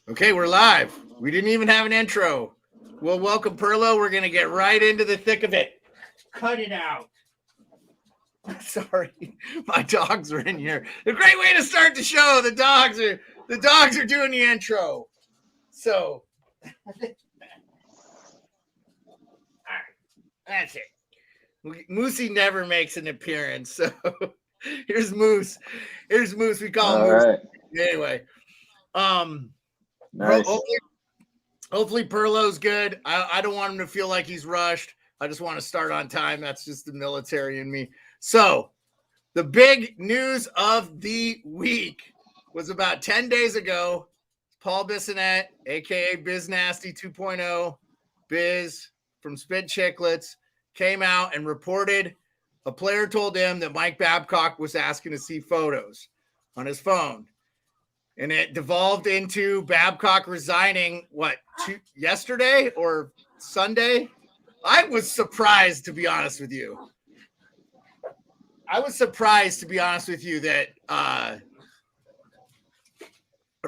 Okay, we're live. We didn't even have an intro. Well, welcome, Pearlo. We're going to get right into the thick of it. Cut it out. Sorry, my dogs are in here. A great way to start the show. The dogs are doing the intro. So, all right, that's it. Moosey never makes an appearance. So here's Moose. Here's Moose. We call him Moose. Right. Anyway, Nice. Hopefully Pearlo's good. I don't want him to feel like he's rushed. I just want to start on time. That's just the military in me. So the big news of the week was about 10 days ago. Paul Bissonnette, a.k.a. Biz Nasty 2.0, Biz from Spit Chicklets, came out and reported a player told him that Mike Babcock was asking to see photos on his phone. And it devolved into Babcock resigning, yesterday or Sunday? I was surprised, to be honest with you. That are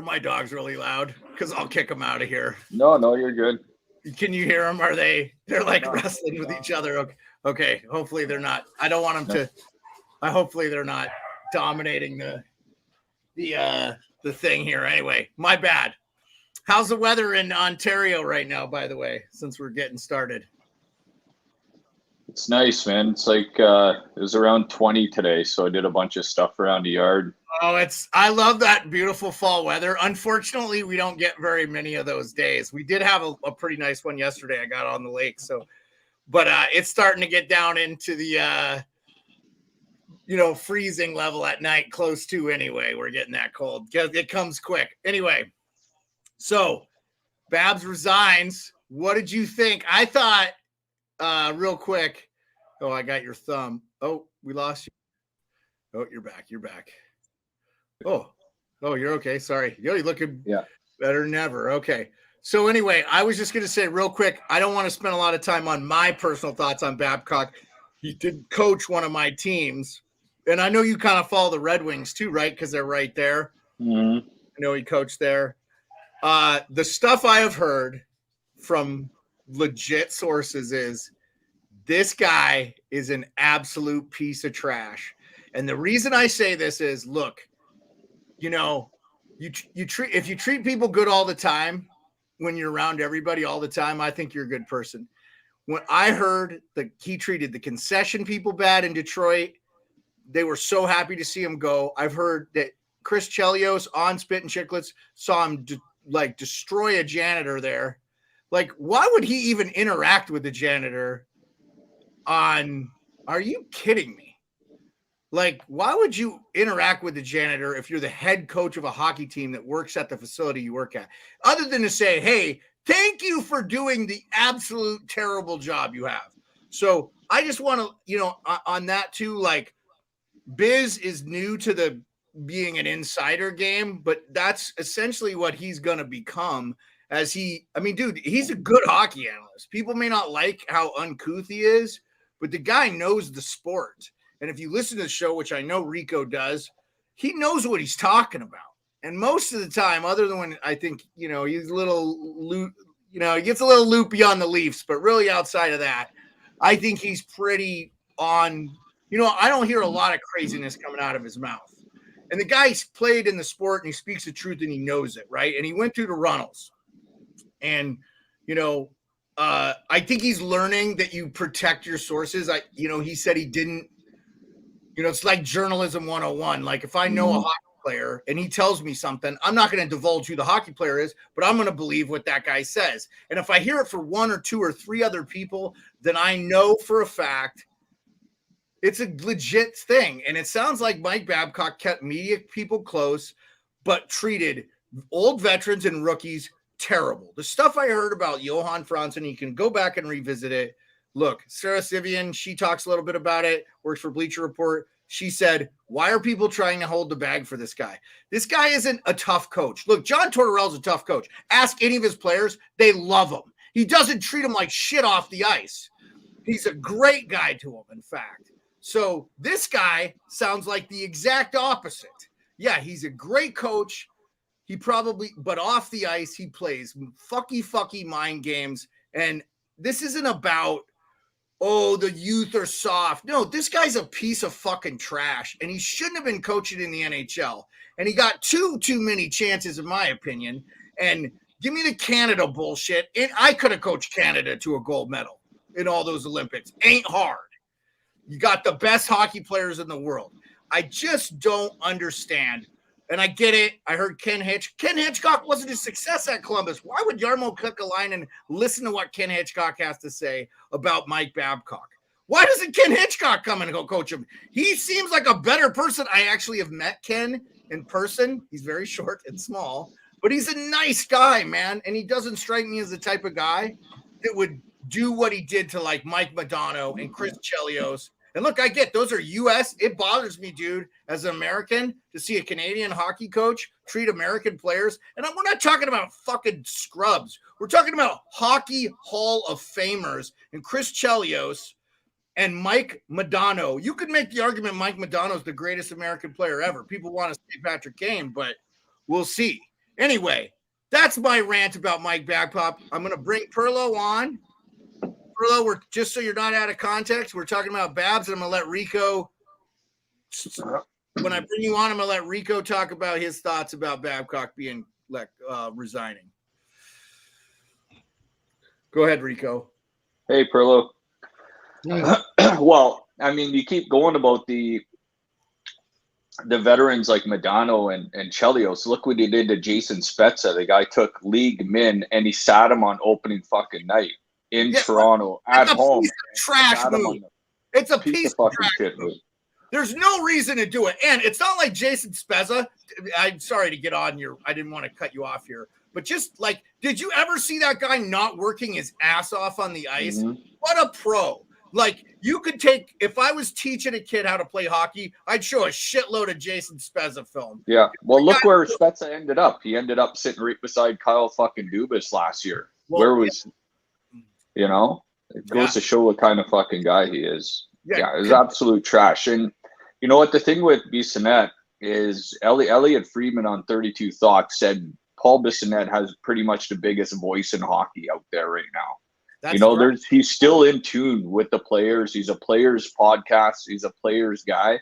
my dogs really loud? Because I'll kick them out of here. No, you're good. Can you hear them? They're like wrestling with each other. Okay. Hopefully they're not. I don't want them to. Hopefully they're not dominating the thing here. Anyway, my bad. How's the weather in Ontario right now, by the way, since we're getting started? It's nice, man. It's like it was around 20 today, so I did a bunch of stuff around the yard. Oh, I love that beautiful fall weather. Unfortunately, we don't get very many of those days. We did have a pretty nice one yesterday. I got on the lake, but it's starting to get down into the freezing level at night, close to anyway. We're getting that cold. It comes quick. Anyway, so Babs resigns. What did you think? I thought, real quick. Oh, I got your thumb. Oh, we lost you. Oh, you're back. Oh, you're okay. Sorry. You're looking better than ever. Okay. So anyway, I was just going to say real quick, I don't want to spend a lot of time on my personal thoughts on Babcock. He did coach one of my teams. And I know you kind of follow the Red Wings too, right? Because they're right there. Mm-hmm. I know he coached there. The stuff I have heard from legit sources is this guy is an absolute piece of trash. And the reason I say this is, look, if you treat people good all the time, when you're around everybody all the time, I think you're a good person. When I heard that he treated the concession people bad in Detroit, they were so happy to see him go. I've heard that Chris Chelios on Spit and Chicklets saw him destroy a janitor there. Like, why would he even interact with the janitor are you kidding me? Like, why would you interact with the janitor if you're the head coach of a hockey team that works at the facility you work at? Other than to say, hey, thank you for doing the absolute terrible job you have. So I just want to, on that too, like, Biz is new to the being an insider game, but that's essentially what he's going to become he's a good hockey analyst. People may not like how uncouth he is, but the guy knows the sport. And if you listen to the show, which I know Rico does, he knows what he's talking about. And most of the time, other than when I think, he's a little, he gets a little loopy on the Leafs, but really outside of that, I think he's pretty on, I don't hear a lot of craziness coming out of his mouth. And the guy's played in the sport and he speaks the truth and he knows it, right? And he went through the Runnels. And, I think he's learning that you protect your sources. He said he didn't, it's like journalism 101. Like, if I know a hockey player and he tells me something, I'm not going to divulge who the hockey player is, but I'm going to believe what that guy says. And if I hear it for one or two or three other people, then I know for a fact it's a legit thing. And it sounds like Mike Babcock kept media people close, but treated old veterans and rookies terrible. The stuff I heard about Johan Franzen, you can go back and revisit it. Look, Sarah Sivian, she talks a little bit about it, works for Bleacher Report. She said, why are people trying to hold the bag for this guy? This guy isn't a tough coach. Look, John Tortorella's a tough coach. Ask any of his players. They love him. He doesn't treat them like shit off the ice. He's a great guy to them, in fact. So this guy sounds like the exact opposite. Yeah, he's a great coach. He probably, but off the ice, he plays fucky mind games. And this isn't about, oh, the youth are soft. No, this guy's a piece of fucking trash, and he shouldn't have been coaching in the NHL. And he got too many chances, in my opinion. And give me the Canada bullshit. I could have coached Canada to a gold medal in all those Olympics. Ain't hard. You got the best hockey players in the world. I just don't understand. And I get it. I heard Ken Hitchcock wasn't a success at Columbus. Why would Jarmo Kekalainen listen to what Ken Hitchcock has to say about Mike Babcock? Why doesn't Ken Hitchcock come and go coach him? He seems like a better person. I actually have met Ken in person. He's very short and small, but he's a nice guy, man. And he doesn't strike me as the type of guy that would do what he did to like Mike Modano and Chris Chelios. And look, I get those are U.S. It bothers me, dude, as an American to see a Canadian hockey coach treat American players. And we're not talking about fucking scrubs. We're talking about hockey Hall of Famers and Chris Chelios and Mike Modano. You could make the argument Mike Modano is the greatest American player ever. People want to say Patrick Kane, but we'll see. Anyway, that's my rant about Mike Babcock. I'm going to bring Pearlo on. Pearlo, we're just so you're not out of context, we're talking about Babs, and I'm going to let Rico, when I bring you on, I'm going to let Rico talk about his thoughts about Babcock being resigning. Go ahead, Rico. Hey, Pearlo. Well, I mean, you keep going about the veterans like Modano and Chelios. Look what he did to Jason Spezza. The guy took league min and he sat him on opening fucking night in Toronto at home. Trash move. It's a piece of fucking shit move. There's no reason to do it. And it's not like Jason Spezza. I'm sorry to get on I didn't want to cut you off here. But just like, did you ever see that guy not working his ass off on the ice? Mm-hmm. What a pro. Like, you could take, if I was teaching a kid how to play hockey, I'd show a shitload of Jason Spezza film. Yeah. Well, look where Spezza ended up. He ended up sitting right beside Kyle fucking Dubas last year. Where was, you know, it goes to show what kind of fucking guy he is. Yeah, it's absolute trash. And you know what? The thing with Bissonnette is Elliot Friedman on 32 Thoughts said Paul Bissonnette has pretty much the biggest voice in hockey out there right now. That's he's still in tune with the players. He's a players podcast. He's a players guy.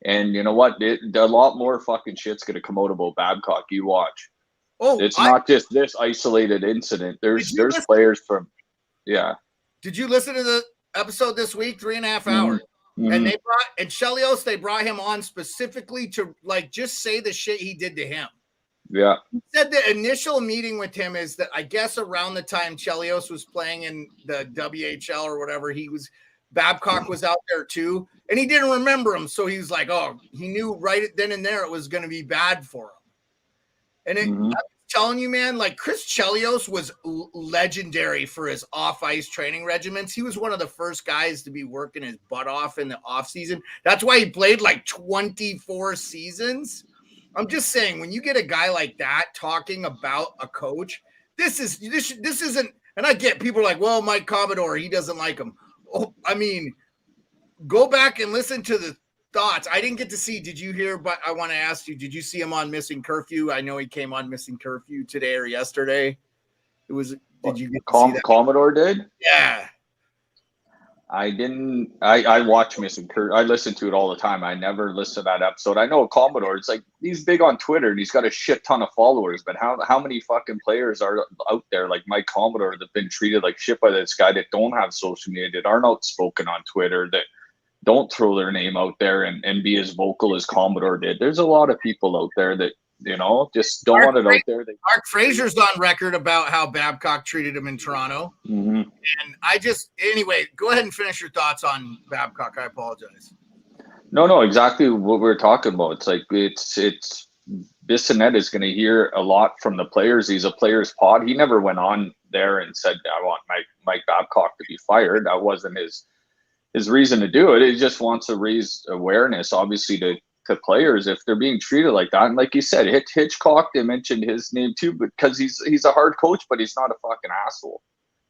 And you know what? A lot more fucking shit's going to come out about Babcock. You watch. Oh, it's not just this isolated incident. There's players from, Did you listen to the episode this week? 3.5 hours. Mm-hmm. And Chelios, they brought him on specifically to like just say the shit he did to him. Yeah. He said the initial meeting with him is that I guess around the time Chelios was playing in the WHL or whatever, Babcock was out there too. And he didn't remember him. So he was like, oh, he knew right then and there it was going to be bad for him. And I'm telling you, man, like Chris Chelios was legendary for his off-ice training regimens. He was one of the first guys to be working his butt off in the off season. That's why he played like 24 seasons. I'm just saying, when you get a guy like that talking about a coach, this isn't, and I get people are like, well, Mike Commodore, he doesn't like him. Oh, I mean, go back and listen to the thoughts. I didn't get to see, did you hear, but I want to ask you, did you see him on Missing Curfew? I know he came on Missing Curfew today or yesterday. Did you get to see that? Commodore did? Yeah. I didn't. I watch Missing Curfew. I listen to it all the time. I never listen to that episode. I know Commodore. It's like he's big on Twitter and he's got a shit ton of followers. But how many fucking players are out there like Mike Commodore that've been treated like shit by this guy that don't have social media, that aren't outspoken on Twitter, that don't throw their name out there and be as vocal as Commodore did? There's a lot of people out there that, you know, just don't want it out there. Mark Fraser's on record about how Babcock treated him in Toronto. Mm-hmm. And anyway, go ahead and finish your thoughts on Babcock. I apologize. No, exactly what we're talking about. It's like, it's Bissonnette is going to hear a lot from the players. He's a players pod. He never went on there and said, I want Mike Babcock to be fired. That wasn't his reason to do it. He just wants to raise awareness, obviously, to players if they're being treated like that. And like you said, Hitchcock, they mentioned his name too, because he's a hard coach, but he's not a fucking asshole.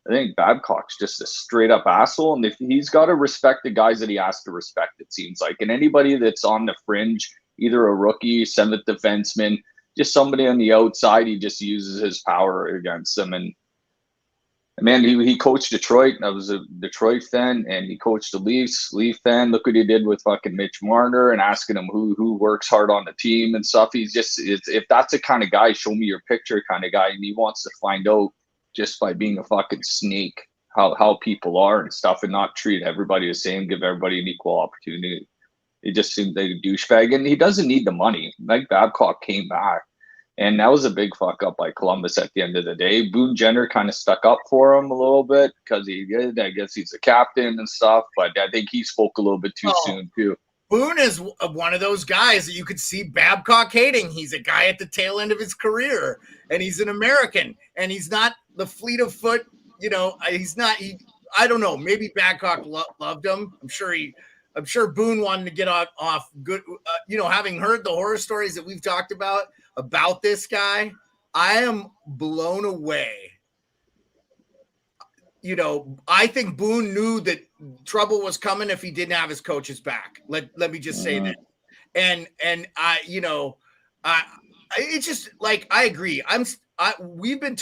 I think Babcock's just a straight up asshole, and he's got to respect the guys that he has to respect, it seems like. And anybody that's on the fringe, either a rookie, seventh defenseman, just somebody on the outside. He just uses his power against them. And man, he coached Detroit. I was a Detroit fan, and he coached the Leaf fan. Look what he did with fucking Mitch Marner and asking him who works hard on the team and stuff. He's just, if that's the kind of guy, show me your picture kind of guy, and he wants to find out just by being a fucking snake how people are and stuff, and not treat everybody the same, give everybody an equal opportunity. It just seems like a douchebag, and he doesn't need the money. Mike Babcock came back. And that was a big fuck up by Columbus at the end of the day. Boone Jenner kind of stuck up for him a little bit because I guess he's a captain and stuff, but I think he spoke a little bit too soon too. Boone is one of those guys that you could see Babcock hating. He's a guy at the tail end of his career, and he's an American, and he's not the fleet of foot. He's not. I don't know. Maybe Babcock loved him. I'm sure Boone wanted to get off good. Having heard the horror stories that we've talked about this guy, I am blown away. I think Boone knew that trouble was coming if he didn't have his coaches back. Let me just say that. And it's just like, I agree. We've been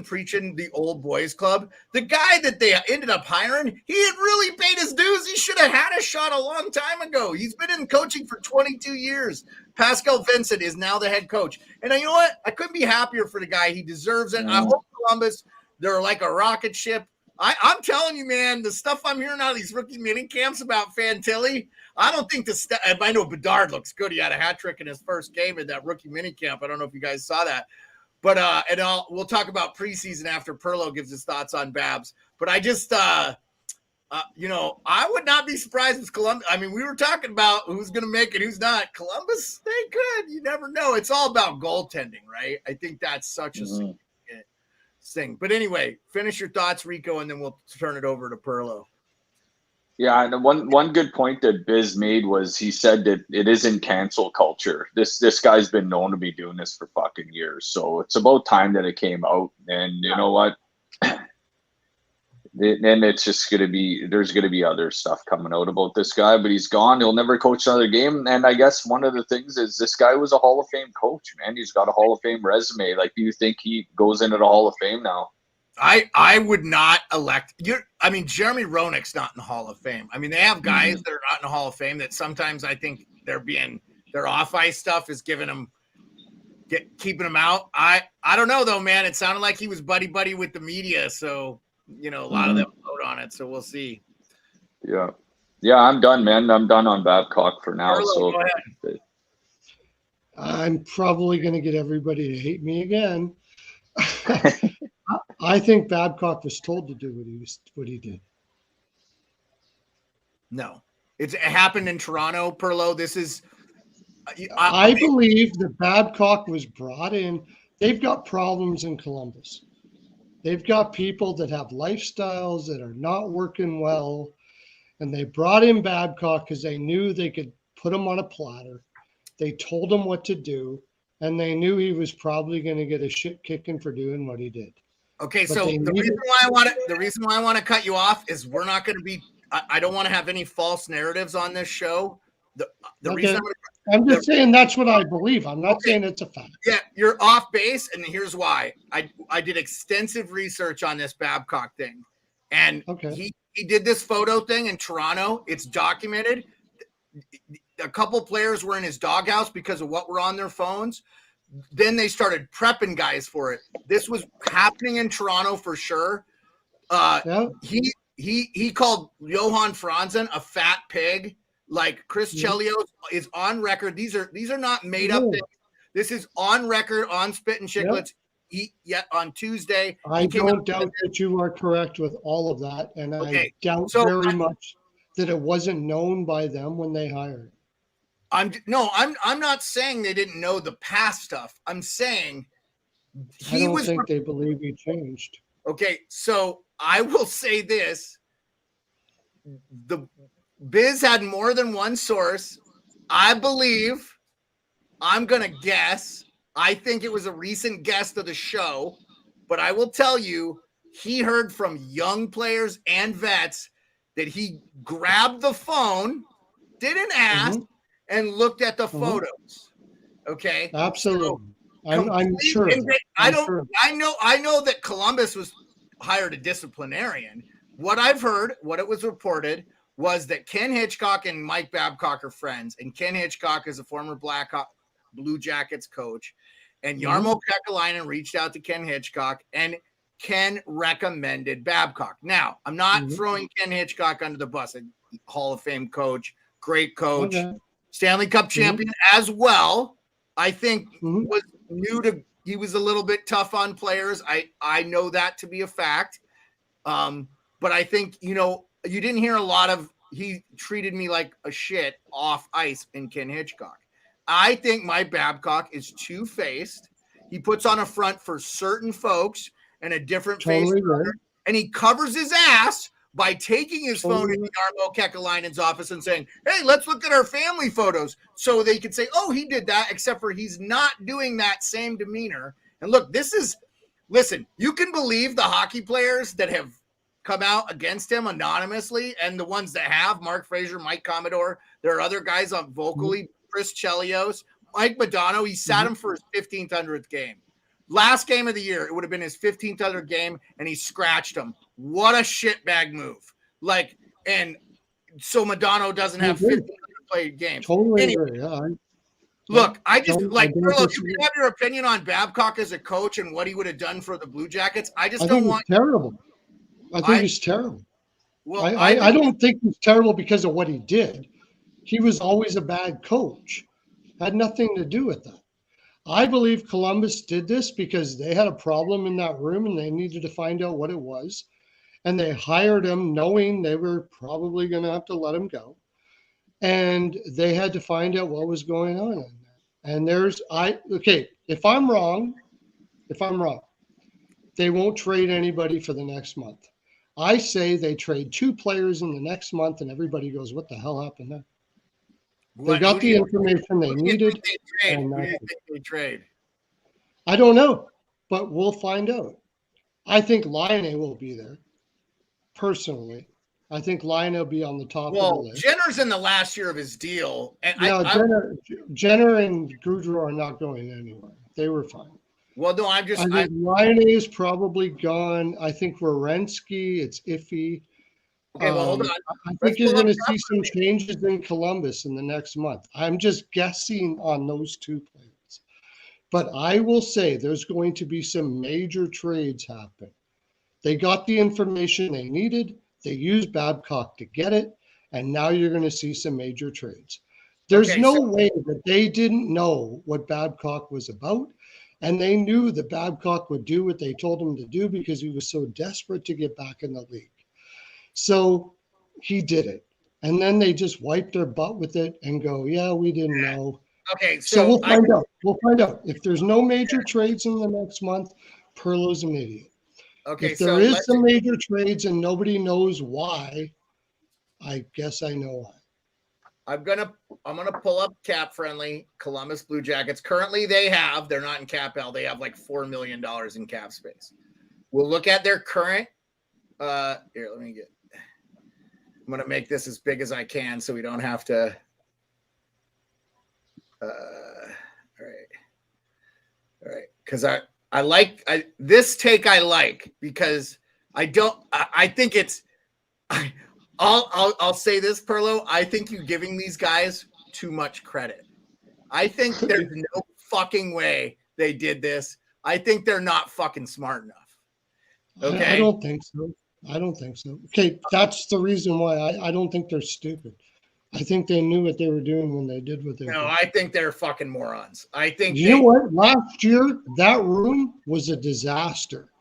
preaching the old boys club. The guy that they ended up hiring, he had really paid his dues. He should have had a shot a long time ago. He's been in coaching for 22 years. Pascal Vincent is now the head coach. And you know what? I couldn't be happier for the guy. He deserves it. I hope Columbus, they're like a rocket ship. I'm telling you, man, the stuff I'm hearing out of these rookie mini camps about Fantilli, I don't think I know Bedard looks good. He had a hat trick in his first game in that rookie mini camp. I don't know if you guys saw that. But we'll talk about preseason after Pearlo gives his thoughts on Babs. But I just, I would not be surprised if Columbus. I mean, we were talking about who's going to make it, who's not. Columbus, they could. You never know. It's all about goaltending, right? I think that's such a significant thing. But anyway, finish your thoughts, Rico, and then we'll turn it over to Pearlo. Yeah, and one good point that Biz made was he said that it isn't cancel culture. This guy's been known to be doing this for fucking years. So it's about time that it came out. And you know what? Then it's just there's gonna be other stuff coming out about this guy, but he's gone. He'll never coach another game. And I guess one of the things is this guy was a Hall of Fame coach, man. He's got a Hall of Fame resume. Like, do you think he goes into the Hall of Fame now? I would not elect Jeremy Roenick's not in the Hall of Fame. I mean, they have guys that are not in the Hall of Fame that sometimes I think their off ice stuff is keeping them out. I don't know though, man. It sounded like he was buddy with the media, so a lot of them vote on it. So we'll see. Yeah, I'm done, man. I'm done on Babcock for now. Pearlo, go ahead. I'm probably going to get everybody to hate me again. I think Babcock was told to do what he did. No, it happened in Toronto, Pearlo. This is. I believe that Babcock was brought in. They've got problems in Columbus. They've got people that have lifestyles that are not working well, and they brought in Babcock because they knew they could put him on a platter. They told him what to do, and they knew he was probably going to get a shit kicking for doing what he did. Okay, so the reason why I want to cut you off is we're not going to be. I don't want to have any false narratives on this show. I'm just saying that's what I believe. I'm not saying it's a fact. Yeah, you're off base, and here's why. I did extensive research on this Babcock thing, and he did this photo thing in Toronto. It's documented. A couple players were in his doghouse because of what were on their phones. Then they started prepping guys for it. This was happening in Toronto for sure. He called Johan Franzen a fat pig. Like Chris Chelios is on record. These are not made up things. This is on record on Spit and Chicklets. On Tuesday. I don't doubt that you are correct with all of that, and I doubt very much that it wasn't known by them when they hired. I'm not saying they didn't know the past stuff. I'm saying I don't think they believe he changed. Okay, so I will say this: the Biz had more than one source. I believe. I'm gonna guess. I think it was a recent guest of the show, but I will tell you, he heard from young players and vets that he grabbed the phone, didn't ask. And looked at the photos. Okay. Absolutely. I'm sure. I know that Columbus was hired a disciplinarian. What I've heard, what it was reported, was that Ken Hitchcock and Mike Babcock are friends, and Ken Hitchcock is a former Blue Jackets coach, and Jarmo Kekalainen reached out to Ken Hitchcock, and Ken recommended Babcock. Now, I'm not throwing Ken Hitchcock under the bus. A Hall of Fame coach, great coach, Stanley Cup champion as well. I think was he was a little bit tough on players. I know that to be a fact. But I think, you didn't hear a lot of, he treated me like a shit off ice in Ken Hitchcock. I think Mike Babcock is two-faced. He puts on a front for certain folks and a different face. And he covers his ass by taking his phone into Jarmo Kekalainen's office and saying, hey, let's look at our family photos. So they could say, oh, he did that, except for he's not doing that same demeanor. And look, listen, you can believe the hockey players that have come out against him anonymously, and the ones that have, Mark Fraser, Mike Commodore, there are other guys on vocally, Chris Chelios, Mike Modano, he sat him for his 1500th game. Last game of the year, it would have been his 1500th game, and he scratched him. What a shitbag move. And so Modano doesn't have 1500 played games. Totally anyway, look, Pearlo, you can have your opinion on Babcock as a coach and what he would have done for the Blue Jackets. I don't want terrible. I think he's terrible. Well, I don't think he's terrible because of what he did. He was always a bad coach. Had nothing to do with that. I believe Columbus did this because they had a problem in that room and they needed to find out what it was. And they hired him knowing they were probably going to have to let him go. And they had to find out what was going on in there. And if I'm wrong, they won't trade anybody for the next month. I say they trade 2 players in the next month and everybody goes, what the hell happened there? They got the information they needed. Who do you think they trade? I don't know, but we'll find out. I think Laine will be there. Personally, I think Laine will be on the top of the list. Jenner's in the last year of his deal. And Jenner and Gaudreau are not going anywhere. They were fine. Well, no, I think Laine is probably gone. I think Werenski, it's iffy. Okay, well, hold on. I think you're going to see some changes in Columbus in the next month. I'm just guessing on those 2 players. But I will say there's going to be some major trades happen. They got the information they needed. They used Babcock to get it. And now you're going to see some major trades. There's no way that they didn't know what Babcock was about. And they knew that Babcock would do what they told him to do because he was so desperate to get back in the league. So he did it. And then they just wiped their butt with it and go, yeah, we didn't know. Okay, so we'll find out. We'll find out. If there's no major trades in the next month, Pearlo's an idiot. Okay, if there is some major trades and nobody knows why, I guess I know why. I'm gonna pull up cap friendly Columbus Blue Jackets. Currently, they're not in cap hell. They have like $4 million in cap space. We'll look at their current. Here, let me get. I'm gonna make this as big as I can so we don't have to. All right, because I like this take. I like because I think it's. I'll say this, Pearlo. I think you're giving these guys too much credit. I think there's no fucking way they did this. I think they're not fucking smart enough. Okay. I don't think so. Okay, that's the reason why I don't think they're stupid. I think they knew what they were doing when they did what they did. No, I think they're fucking morons. I think you know what? Last year, that room was a disaster.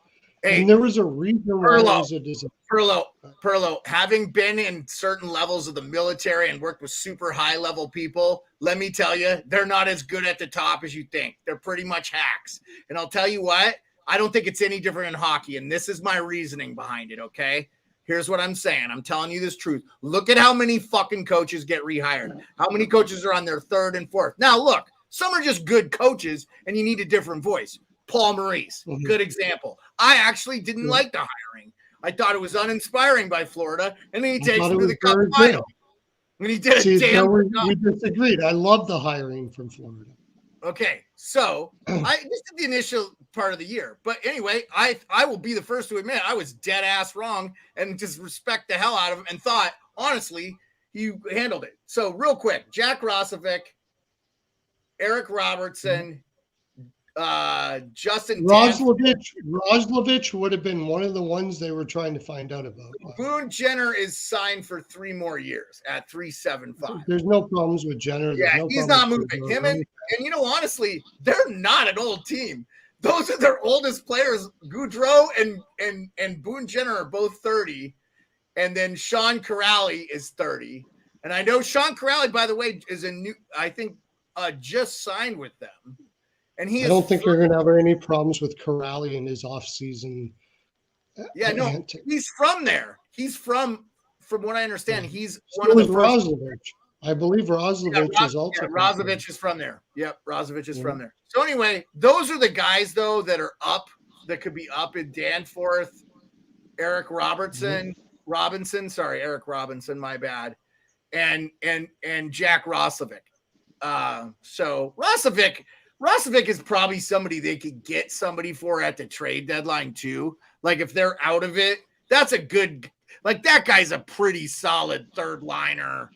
Hey, and there was a reason why it was a disaster. Pearlo, having been in certain levels of the military and worked with super high level people, let me tell you, they're not as good at the top as you think. They're pretty much hacks. And I'll tell you what, I don't think it's any different in hockey. And this is my reasoning behind it, okay? Here's what I'm saying. I'm telling you this truth. Look at how many fucking coaches get rehired. How many coaches are on their 3rd and 4th? Now, look, some are just good coaches, and you need a different voice. Paul Maurice, good example. I actually didn't like the hiring. I thought it was uninspiring by Florida, and then he takes them to the Cup final. When he did we disagreed. I love the hiring from Florida. Okay, so this is the initial part of the year. But anyway, I will be the first to admit I was dead ass wrong and just respect the hell out of him and thought, honestly, he handled it. So real quick, Jack Roslovic, Eric Robertson, Justin Roslovic would have been one of the ones they were trying to find out about. Boone Jenner is signed for 3 more years at 3.75. There's no problems with Jenner. He's not moving. Him and honestly, they're not an old team. Those are their oldest players. Goudreau and Boone Jenner are both 30, and then Sean Corrali is 30. And I know Sean Corrali, by the way, is just signed with them. And I don't think you're going to have any problems with Corrali in his offseason. Yeah, no, he's from there. He's from what I understand, he's one of the first. Roslovic. I believe Roslovic is also. Yeah, Roslovic is from there. Yep, Roslovic is from there. So anyway, those are the guys though that are up, that could be up in Danforth, Eric Robinson, Eric Robinson, my bad, and Jack Roslovic. So Roslovic is probably somebody they could get somebody for at the trade deadline too. Like if they're out of it, that's a good, like that guy's a pretty solid third liner.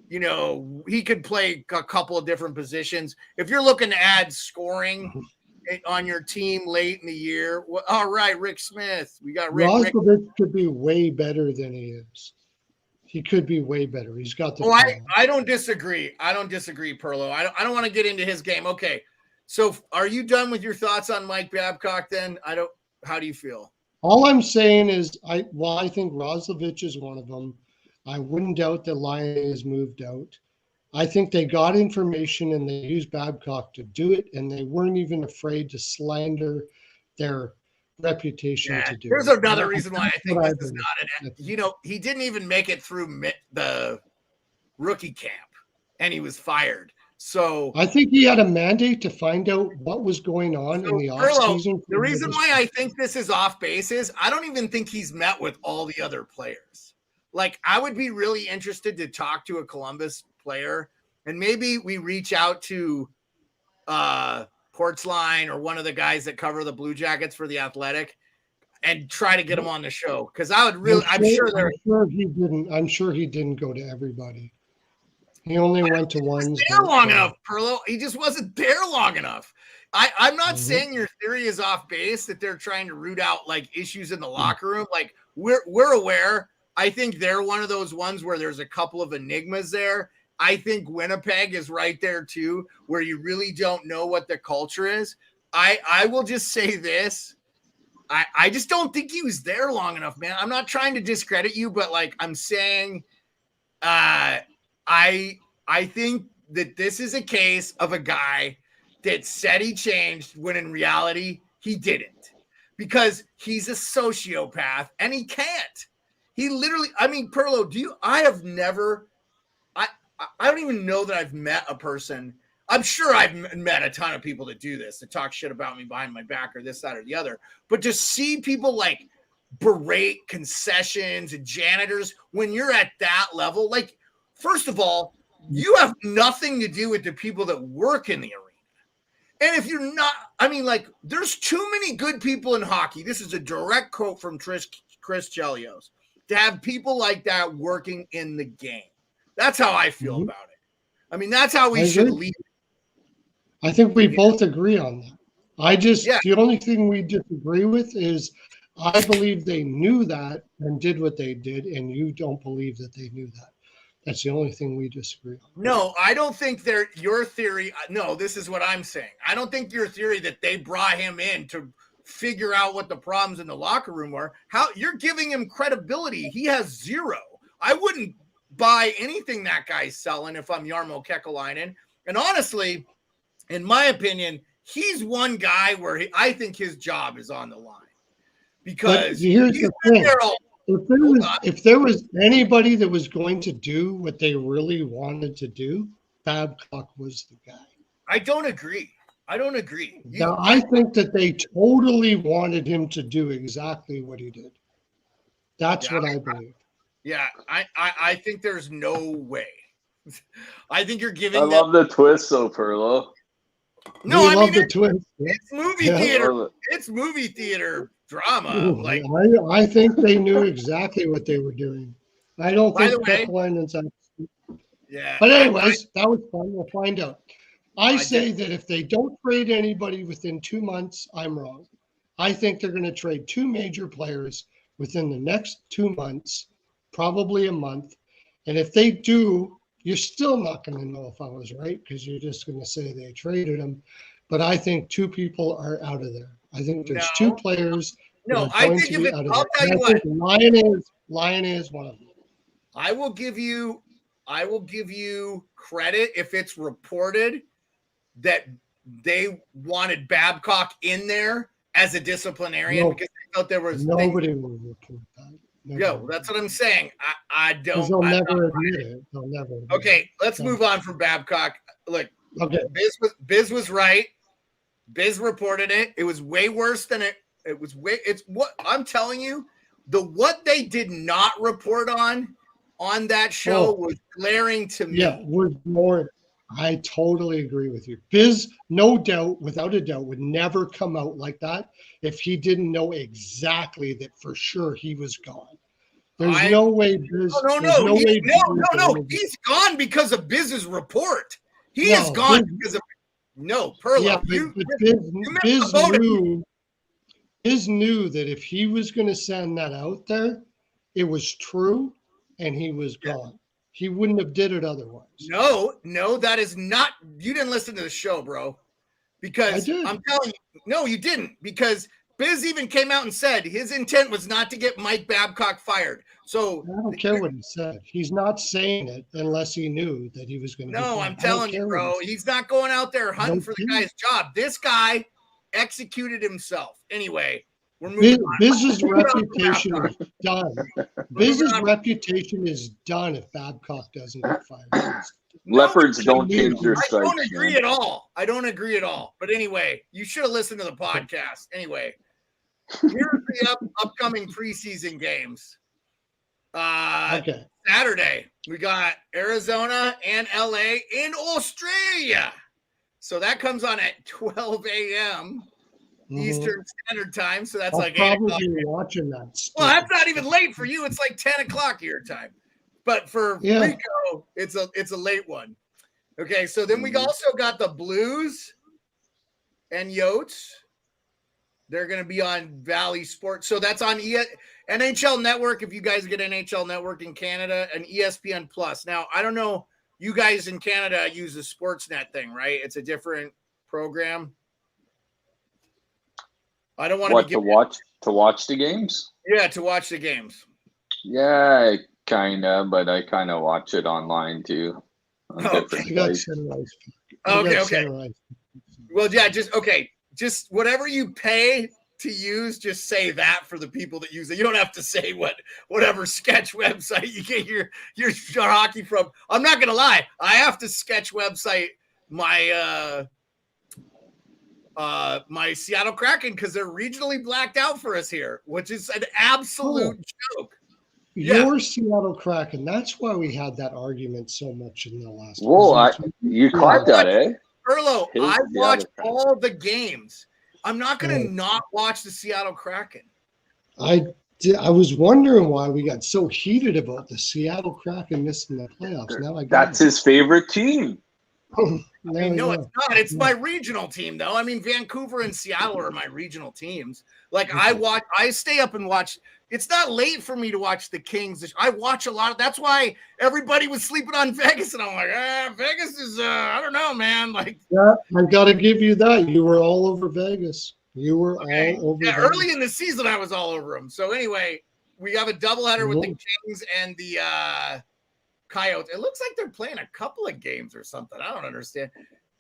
You know, he could play a couple of different positions. If you're looking to add scoring on your team late in the year, well, all right, Rick Smith. We got Rick. Roslovic could be way better than he is. He could be way better. He's got the. Oh, I don't disagree. Pearlo. I don't want to get into his game. Okay. So are you done with your thoughts on Mike Babcock then? How do you feel? All I'm saying is I think Roslovic is one of them. I wouldn't doubt that Lyon has moved out. I think they got information and they used Babcock to do it, and they weren't even afraid to slander their reputation to do there's it. Another reason why I think this is not he didn't even make it through the rookie camp and he was fired. So I think he had a mandate to find out what was going on in the offseason. The reason why I think this is off base is I don't even think he's met with all the other players. Like, I would be really interested to talk to a Columbus player, and maybe we reach out to Portsline or one of the guys that cover the Blue Jackets for The Athletic and try to get him on the show. Because I would really, I'm sure he didn't go to everybody. He only went to one. There long enough, Pearlo. He just wasn't there long enough. I'm not saying your theory is off base that they're trying to root out like issues in the locker room. Like we're aware. I think they're one of those ones where there's a couple of enigmas there. I think Winnipeg is right there too, where you really don't know what the culture is. I will just say this. I just don't think he was there long enough, man. I'm not trying to discredit you, but like I'm saying, I think that this is a case of a guy that said he changed when in reality he didn't, because he's a sociopath and he can't. He literally, I mean, Pearlo, I don't even know that I've met a person. I'm sure I've met a ton of people that do this, that talk shit about me behind my back or this, that, or the other. But to see people like berate concessions and janitors when you're at that level, like, first of all, you have nothing to do with the people that work in the arena. And if you're not, I mean, like, there's too many good people in hockey. This is a direct quote from Chris Chelios, to have people like that working in the game. That's how I feel about it. I mean, that's how we should lead. I think we both agree on that. The only thing we disagree with is I believe they knew that and did what they did, and you don't believe that they knew that. That's the only thing we disagree on. No, I don't think your theory. No, this is what I'm saying. I don't think your theory that they brought him in to figure out what the problems in the locker room were. How you're giving him credibility. He has zero. I wouldn't buy anything that guy's selling if I'm Jarmo Kekalainen. And honestly, in my opinion, he's one guy where I think his job is on the line. Because here's the thing. If there was anybody that was going to do what they really wanted to do, Babcock was the guy. I don't agree. Now, I think that they totally wanted him to do exactly what he did. That's what I believe. Yeah, I think there's no way. I think you're giving. I love the twist, though, Pearlo. No, I mean, the twist. it's movie theater. It's movie theater drama. Like, I think they knew exactly what they were doing. I don't think Peplinen's yeah. But anyways, that was fun. We'll find out. I say that if they don't trade anybody within 2 months, I'm wrong. I think they're going to trade 2 major players within the next 2 months, probably a month. And if they do, you're still not going to know if I was right because you're just going to say they traded them. But I think 2 people are out of there. I think there's 2 players. No, I think if I'll tell you what. Lion is one of them. I will give you credit if it's reported that they wanted Babcock in there as a disciplinarian because they felt there was nobody will report that. Yo, that's what I'm saying. I don't. They'll never admit it. They'll never. Okay, let's move on from Babcock. Look, okay, Biz was right. Biz reported it. It was way worse than it. It was way. It's what I'm telling you. What they did not report on that show was glaring to me. Yeah, was more. I totally agree with you. Biz, no doubt, without a doubt, would never come out like that if he didn't know exactly that for sure he was gone. There's no way Biz. No. He's gone because of Biz's report. He is gone because of Pearlo. Yeah, Biz knew that if he was going to send that out there, it was true, and he was gone. He wouldn't have did it otherwise. No, that is not. You didn't listen to the show, bro. Because I'm telling you, no, you didn't. Because Biz even came out and said his intent was not to get Mike Babcock fired. So I don't care what he said. He's not saying it unless he knew that he was going to. No, I'm telling you, bro. He's not going out there hunting for the guy's job. This guy executed himself. Anyway, we're moving on. Biz's reputation is done. Biz's reputation is done if Babcock doesn't get fired. Leopards don't change their stripes. I don't agree at all. I don't agree at all. But anyway, you should have listened to the podcast. Anyway, here's the upcoming preseason games. Saturday, we got Arizona and LA in Australia. So that comes on at 12 a.m. Eastern Standard Time. So that's like 8 o'clock. Watching that. Well, that's not even late for you. It's like 10 o'clock your time. But for Rico, it's a late one. Okay, so then we also got the Blues and Yotes. They're going to be on Valley Sports. So that's on NHL Network. If you guys get NHL Network in Canada, and ESPN Plus. Now, I don't know. You guys in Canada use the Sportsnet thing, right? It's a different program. I don't want to watch the games. Yeah, to watch the games. Yeah, kind of, but I kind of watch it online too. Okay. Well, yeah, just whatever you pay to use, just say that for the people that use it. You don't have to say whatever sketch website you get your hockey from. I'm not gonna lie, I have to sketch website my my Seattle Kraken because they're regionally blacked out for us here, which is an absolute joke. Your Seattle Kraken. That's why we had that argument so much in the last. Whoa, you caught that, eh? Pearlo, I watched all the games. I'm not going to not watch the Seattle Kraken. I was wondering why we got so heated about the Seattle Kraken missing the playoffs. Now that's his favorite team. No, it's not. It's my regional team, though. I mean, Vancouver and Seattle are my regional teams. Like, I stay up and watch. It's not late for me to watch the Kings. I watch a lot. That's why everybody was sleeping on Vegas, and I'm like, Vegas is, I don't know, man. Like, yeah, I got to give you that. You were all over Vegas. You were all over. Yeah, Vegas. Early in the season, I was all over them. So anyway, we have a doubleheader with the Kings and the Coyotes. It looks like they're playing a couple of games or something. I don't understand.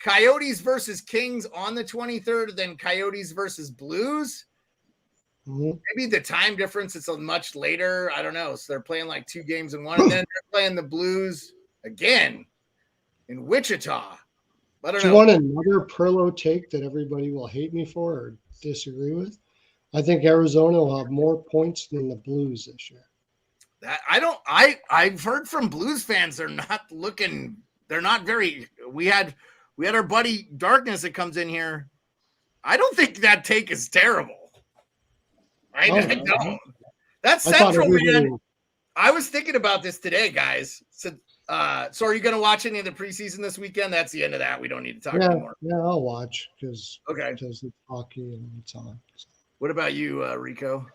Coyotes versus Kings on the 23rd, then Coyotes versus Blues. Maybe the time difference is much later. I don't know. So they're playing like 2 games in one, and then they're playing the Blues again in Wichita. I don't know. Do you want another Pearlo take that everybody will hate me for or disagree with? I think Arizona will have more points than the Blues this year. I've heard from Blues fans they're not very. We had We had our buddy Darkness that comes in here. I don't think that take is terrible. I don't. That's Central, man. I was thinking about this today, guys. So are you going to watch any of the preseason this weekend? That's the end of that. We don't need to talk anymore. Yeah, I'll watch because it's hockey and it's on. So. What about you, Rico?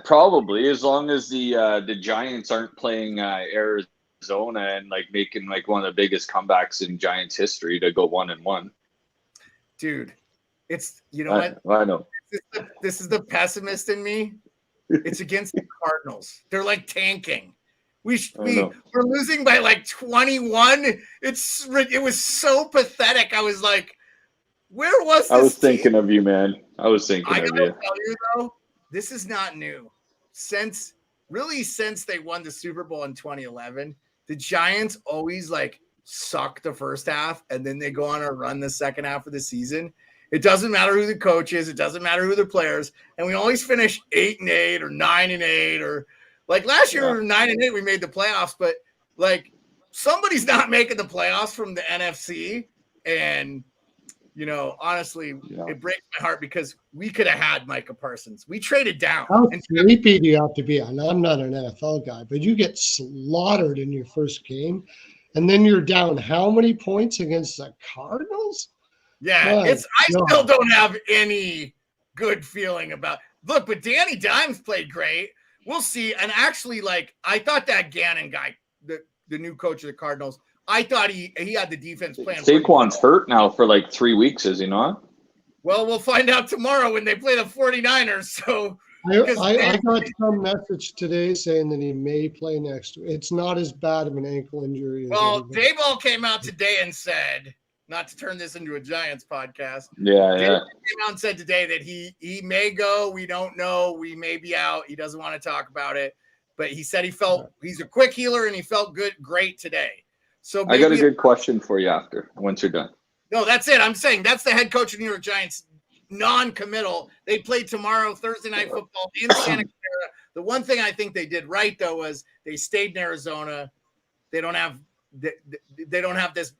Probably, as long as the Giants aren't playing Arizona and like making like one of the biggest comebacks in Giants history to go 1-1. Dude, it's what? I know. This is the pessimist in me. It's against the Cardinals. They're like tanking. We're losing by like 21. It was so pathetic. I was like, where was this? I was thinking of you, man. I was thinking of you. Tell you though, this is not new. Since they won the Super Bowl in 2011, the Giants always like suck the first half and then they go on a run the second half of the season. It doesn't matter who the coach is. It doesn't matter who the players. And we always finish 8-8 or 9-8 or like last year we were 9-8. We made the playoffs, but like somebody's not making the playoffs from the NFC. And, honestly, it breaks my heart because we could have had Micah Parsons. We traded down. How sleepy do you have to be? And I'm not an NFL guy, but you get slaughtered in your first game. And then you're down how many points against the Cardinals? Yeah, I still don't have any good feeling about. Look, but Danny Dimes played great. We'll see. And actually, like I thought that Gannon guy, the new coach of the Cardinals, I thought he had the defense plan. Saquon's hurt now for like 3 weeks, is he not? Well, we'll find out tomorrow when they play the 49ers. So I got some message today saying that he may play next week. It's not as bad of an ankle injury. Well, Dayball came out today and said. Not to turn this into a Giants podcast. Yeah. Came out and said today that he may go. We don't know. We may be out. He doesn't want to talk about it. But he said he's a quick healer and he felt great today. So I got a good question for you once you're done. No, that's it. I'm saying that's the head coach of New York Giants, non-committal. They play tomorrow, Thursday Night Football in Santa Clara. The one thing I think they did right though was they stayed in Arizona. They don't have this,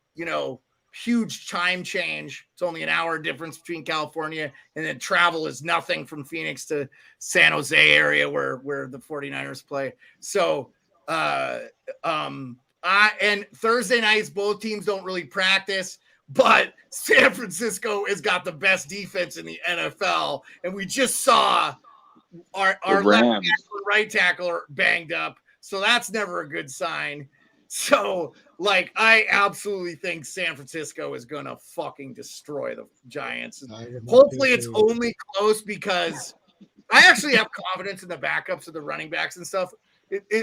huge time change. It's only an hour difference between California, and then travel is nothing from Phoenix to San Jose area where the 49ers play. So and Thursday nights both teams don't really practice, but San Francisco has got the best defense in the NFL, and we just saw our left tackle and right tackle are banged up, so that's never a good sign. So, like, I absolutely think San Francisco is going to fucking destroy the Giants. Hopefully it's only close because I actually have confidence in the backups of the running backs and stuff.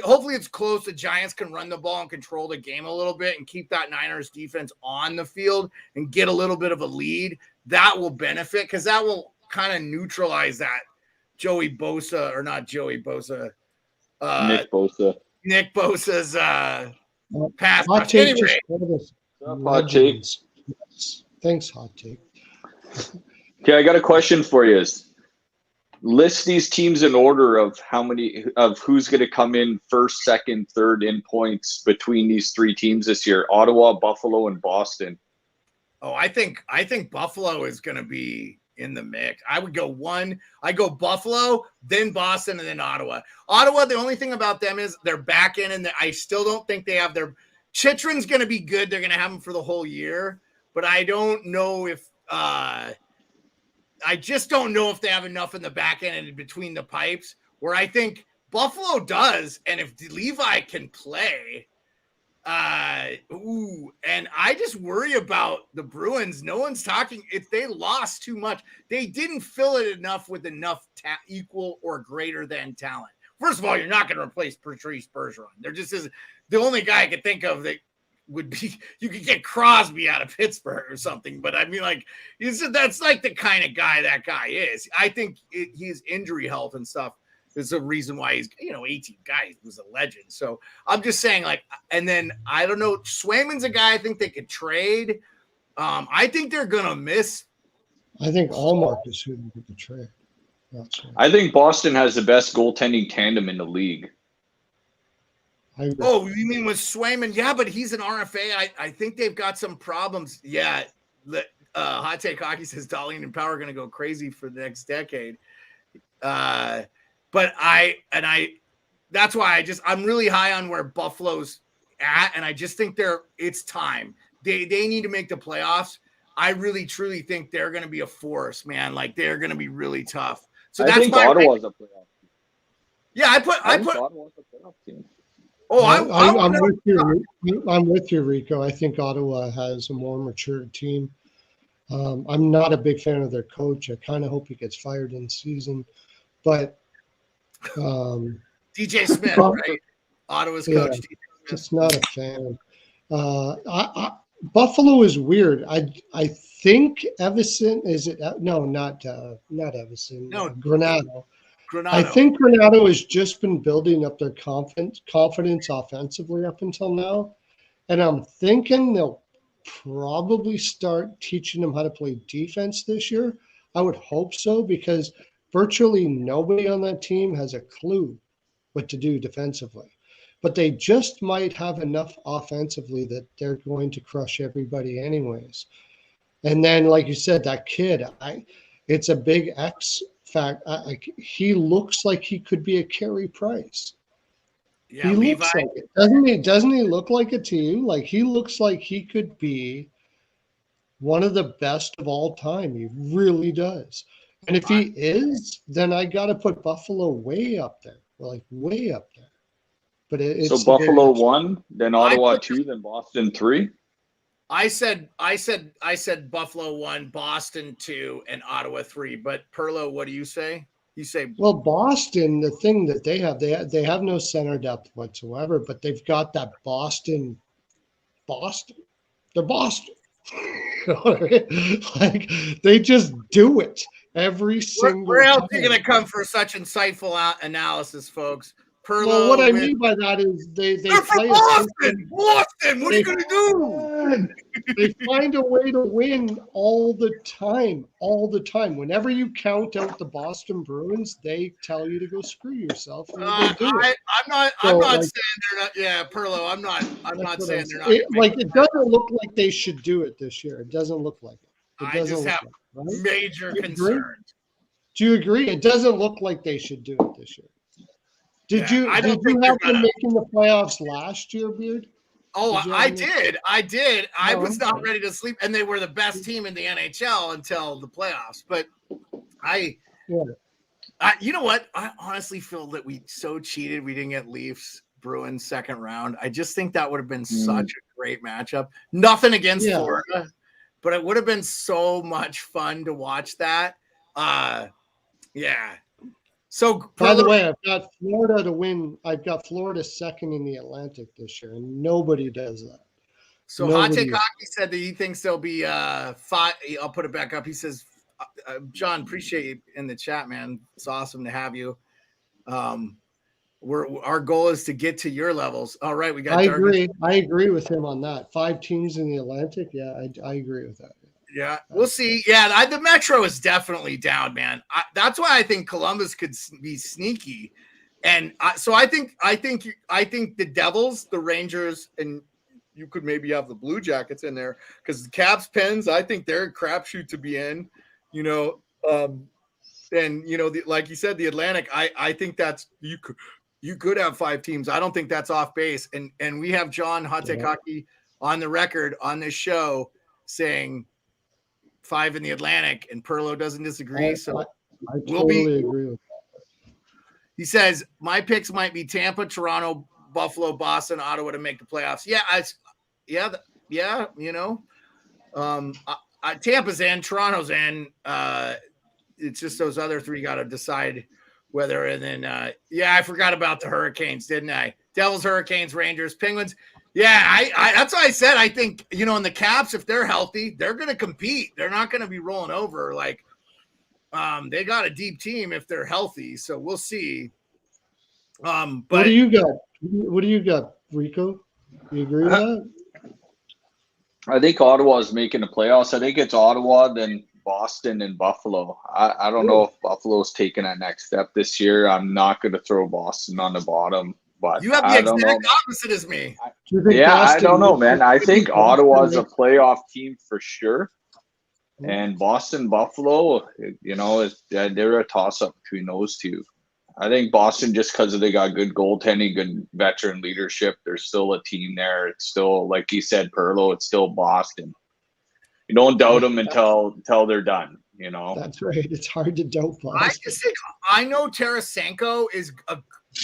Hopefully it's close. The Giants can run the ball and control the game a little bit and keep that Niners defense on the field and get a little bit of a lead. That will benefit because that will kind of neutralize that Nick Bosa's pass. Hot take. Anyway. Hot take. Thanks, hot take. Okay, I got a question for you. List these teams in order of who's going to come in first, second, third in points between these three teams this year: Ottawa, Buffalo, and Boston. Oh, I think Buffalo is going to be in the mix. I go Buffalo, then Boston, and then Ottawa. Ottawa, the only thing about them is they're back in, and I still don't think they have their Chitrin's going to be good. They're going to have him for the whole year, but I don't know if I just don't know if they have enough in the back end and between the pipes where I think Buffalo does. And if Levi can play, and I just worry about the Bruins. No one's talking. If they lost too much, they didn't fill it enough with enough equal or greater than talent. First of all, you're not going to replace Patrice Bergeron. There just isn't. The only guy I could think of that would be, you could get Crosby out of Pittsburgh or something. But I mean, like, that's like the kind of guy that guy is. I think his injury health and stuff is a reason why he's, 18 guy was a legend. So I'm just saying, like, and then I don't know, Swayman's a guy I think they could trade. I think they're gonna miss. I think Allmark is who they could trade. I think Boston has the best goaltending tandem in the league. Oh, you mean with Swayman? Yeah, but he's an RFA. I think they've got some problems. Yeah. Hot Take Hockey says Darlene and Power are going to go crazy for the next decade. But that's why I'm really high on where Buffalo's at. And I just think it's time. They need to make the playoffs. I really, truly think they're going to be a force, man. Like, they're going to be really tough. So I think Ottawa's a playoff team. Yeah, I put Ottawa's a playoff team. Oh, I'm with you. I'm with you, Rico. I think Ottawa has a more mature team. I'm not a big fan of their coach. I kind of hope he gets fired in season, but DJ Smith, right? Ottawa's coach. DJ Smith. Just not a fan. Buffalo is weird. I think Everson is it? No, not Everson. No, Granato. I think Granato has just been building up their confidence offensively up until now, and I'm thinking they'll probably start teaching them how to play defense this year. I would hope so, because virtually nobody on that team has a clue what to do defensively. But they just might have enough offensively that they're going to crush everybody anyways. And then, like you said, that kid, it's a big X fact. He looks like he could be a Carey Price. Yeah, he Levi. looks like it. Doesn't he look like it to you? Like, he looks like he could be one of the best of all time. He really does. And if he is, then I got to put Buffalo way up there, like way up there. But it's so Buffalo 1, then Ottawa 2, then Boston 3. I said Buffalo 1, Boston 2, and Ottawa 3. But Pearlo, what do you say? You say, well, Boston. The thing that they have no center depth whatsoever, but they've got that Boston. They're Boston. Like, they just do it every single. Where else are you going to come for such insightful analysis, folks? Pearlo, well, what I mean by that is they're play Boston. Boston, what are you going to do? They find a way to win all the time. Whenever you count out the Boston Bruins, they tell you to go screw yourself. And they do it. I'm not saying they're not. Yeah, Pearlo, I'm not saying they're not. It doesn't look like they should do it this year. It doesn't look like it. I just have major concerns. Do you agree? It doesn't look like they should do it this year. Did you have them making the playoffs last year, Beard? Oh, I did. I was not ready to sleep, and they were the best team in the NHL until the playoffs. But you know what? I honestly feel that we so cheated we didn't get Leafs Bruins second round. I just think that would have been such a great matchup. Nothing against Florida, but it would have been so much fun to watch that. So, by the way, I've got Florida to win. I've got Florida second in the Atlantic this year, and nobody does that. So, Hot Take Hockey said that he thinks there'll be 5. I'll put it back up. He says, John, appreciate you in the chat, man. It's awesome to have you. Our goal is to get to your levels. All right, we got. I agree with him on that. 5 teams in the Atlantic. Yeah, I agree with that. Yeah, we'll see. Yeah, the Metro is definitely down, man. That's why I think Columbus could be sneaky, and so I think the Devils, the Rangers, and you could maybe have the Blue Jackets in there because the Caps, Pens. I think they're a crapshoot to be in. And like you said, the Atlantic. I think that's you could have 5 teams. I don't think that's off base. And we have John Hot Take Hockey on the record on this show saying 5 in the Atlantic, and Pearlo doesn't disagree. I totally agree with that. He says my picks might be Tampa, Toronto, Buffalo, Boston, Ottawa to make the playoffs. Tampa's in, Toronto's in. It's just those other 3 got to decide whether. And then I forgot about the Hurricanes, didn't I? Devils, Hurricanes, Rangers, Penguins. Yeah, I that's why I said I think, in the Caps, if they're healthy, they're going to compete. They're not going to be rolling over. Like, they got a deep team if they're healthy. So we'll see. But what do you got? What do you got, Rico? You agree with that? I think Ottawa is making the playoffs. I think it's Ottawa, then Boston, and Buffalo. I don't know if Buffalo's taking that next step this year. I'm not going to throw Boston on the bottom. But you have the exact opposite as me. I don't know, man. I think Ottawa's a playoff team for sure. And Boston, Buffalo, they're a toss-up between those two. I think Boston, just because they got good goaltending, good veteran leadership, there's still a team there. It's still, like you said, Pearlo, it's still Boston. You don't doubt them until they're done, That's right. It's hard to doubt Boston. I just think, I know Tarasenko is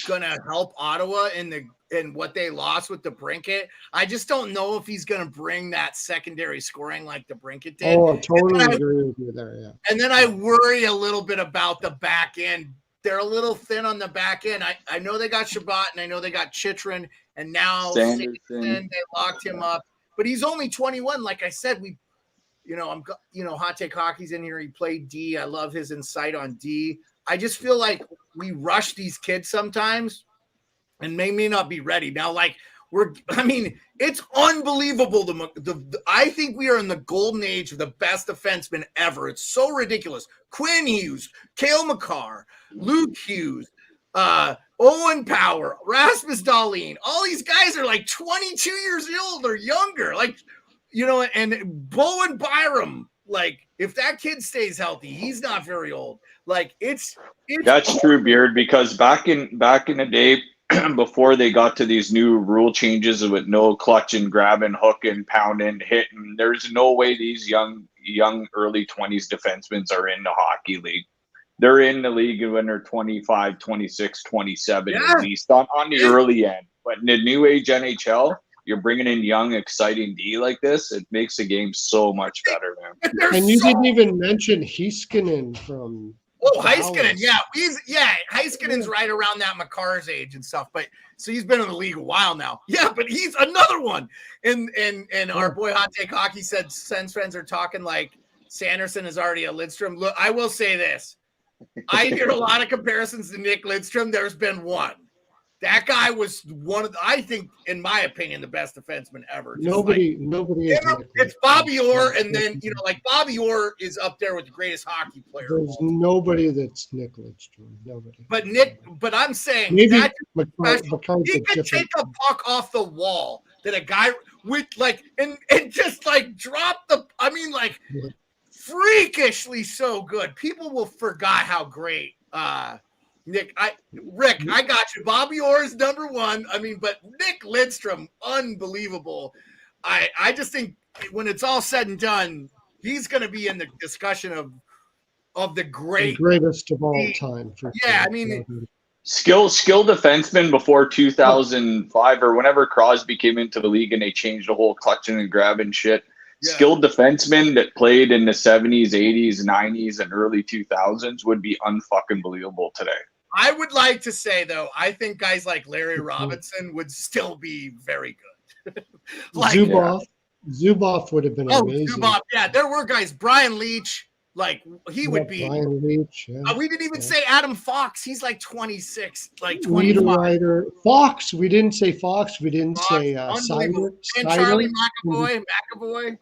going to help Ottawa in what they lost with the Brinket. I just don't know if he's going to bring that secondary scoring like the Brinket did. Oh, I totally agree with you there, yeah. And then I worry a little bit about the back end. They're a little thin on the back end. I know they got Shabbat, and I know they got Chychrun, and now Sanderson, they locked him up. But he's only 21. Like I said, Hot Take Hockey's in here. He played D. I love his insight on D. I just feel like we rush these kids sometimes, and they may not be ready. Now, it's unbelievable. I think we are in the golden age of the best defensemen ever. It's so ridiculous. Quinn Hughes, Cale Makar, Luke Hughes, Owen Power, Rasmus Dahlin. All these guys are like 22 years old or younger. And Bowen Byram. If that kid stays healthy, he's not very old. It's that's true, Beard, because back in the day, before they got to these new rule changes with no clutching, grabbing, hooking, pounding, hitting, there's no way these young early 20s defensemen are in the hockey league. They're in the league when they're 25, 26, 27 at least on the early end. But in the new age NHL, you're bringing in young, exciting D like this. It makes the game so much better, man. And you didn't even mention Heiskanen from. Oh, Heiskanen, Heiskanen's right around that Makar's age and stuff. But so he's been in the league a while now. Yeah, but he's another one. And our boy Hot Take Hockey said Sens friends are talking like Sanderson is already a Lidstrom. Look, I will say this. I hear a lot of comparisons to Nick Lidstrom. There's been one. That guy was one of I think, in my opinion, the best defenseman ever. Nobody. It's Bobby Orr, and then Bobby Orr is up there with the greatest hockey player. There's nobody that's Nick Lidstrom. Nobody. But I'm saying maybe he could take a puck off the wall that a guy with and just drop the. Freakishly so good. People will forgot how great. Rick, I got you. Bobby Orr is number one. But Nick Lidstrom, unbelievable. I just think when it's all said and done, he's going to be in the discussion of the greatest of all time. Skill defenseman before 2005 or whenever Crosby came into the league and they changed the whole clutching and grabbing shit. Yeah. Skilled defensemen that played in the 70s, 80s, 90s, and early 2000s would be unfucking believable today. I would like to say, though, I think guys like Larry Robinson would still be very good. Zubov would have been amazing. Zubov, yeah. There were guys. Brian Leach, he would be. Brian Leach, yeah. We didn't even say Adam Fox. He's 26, 25. Fox. We didn't say Fox. We didn't say Sider. And Charlie McAvoy.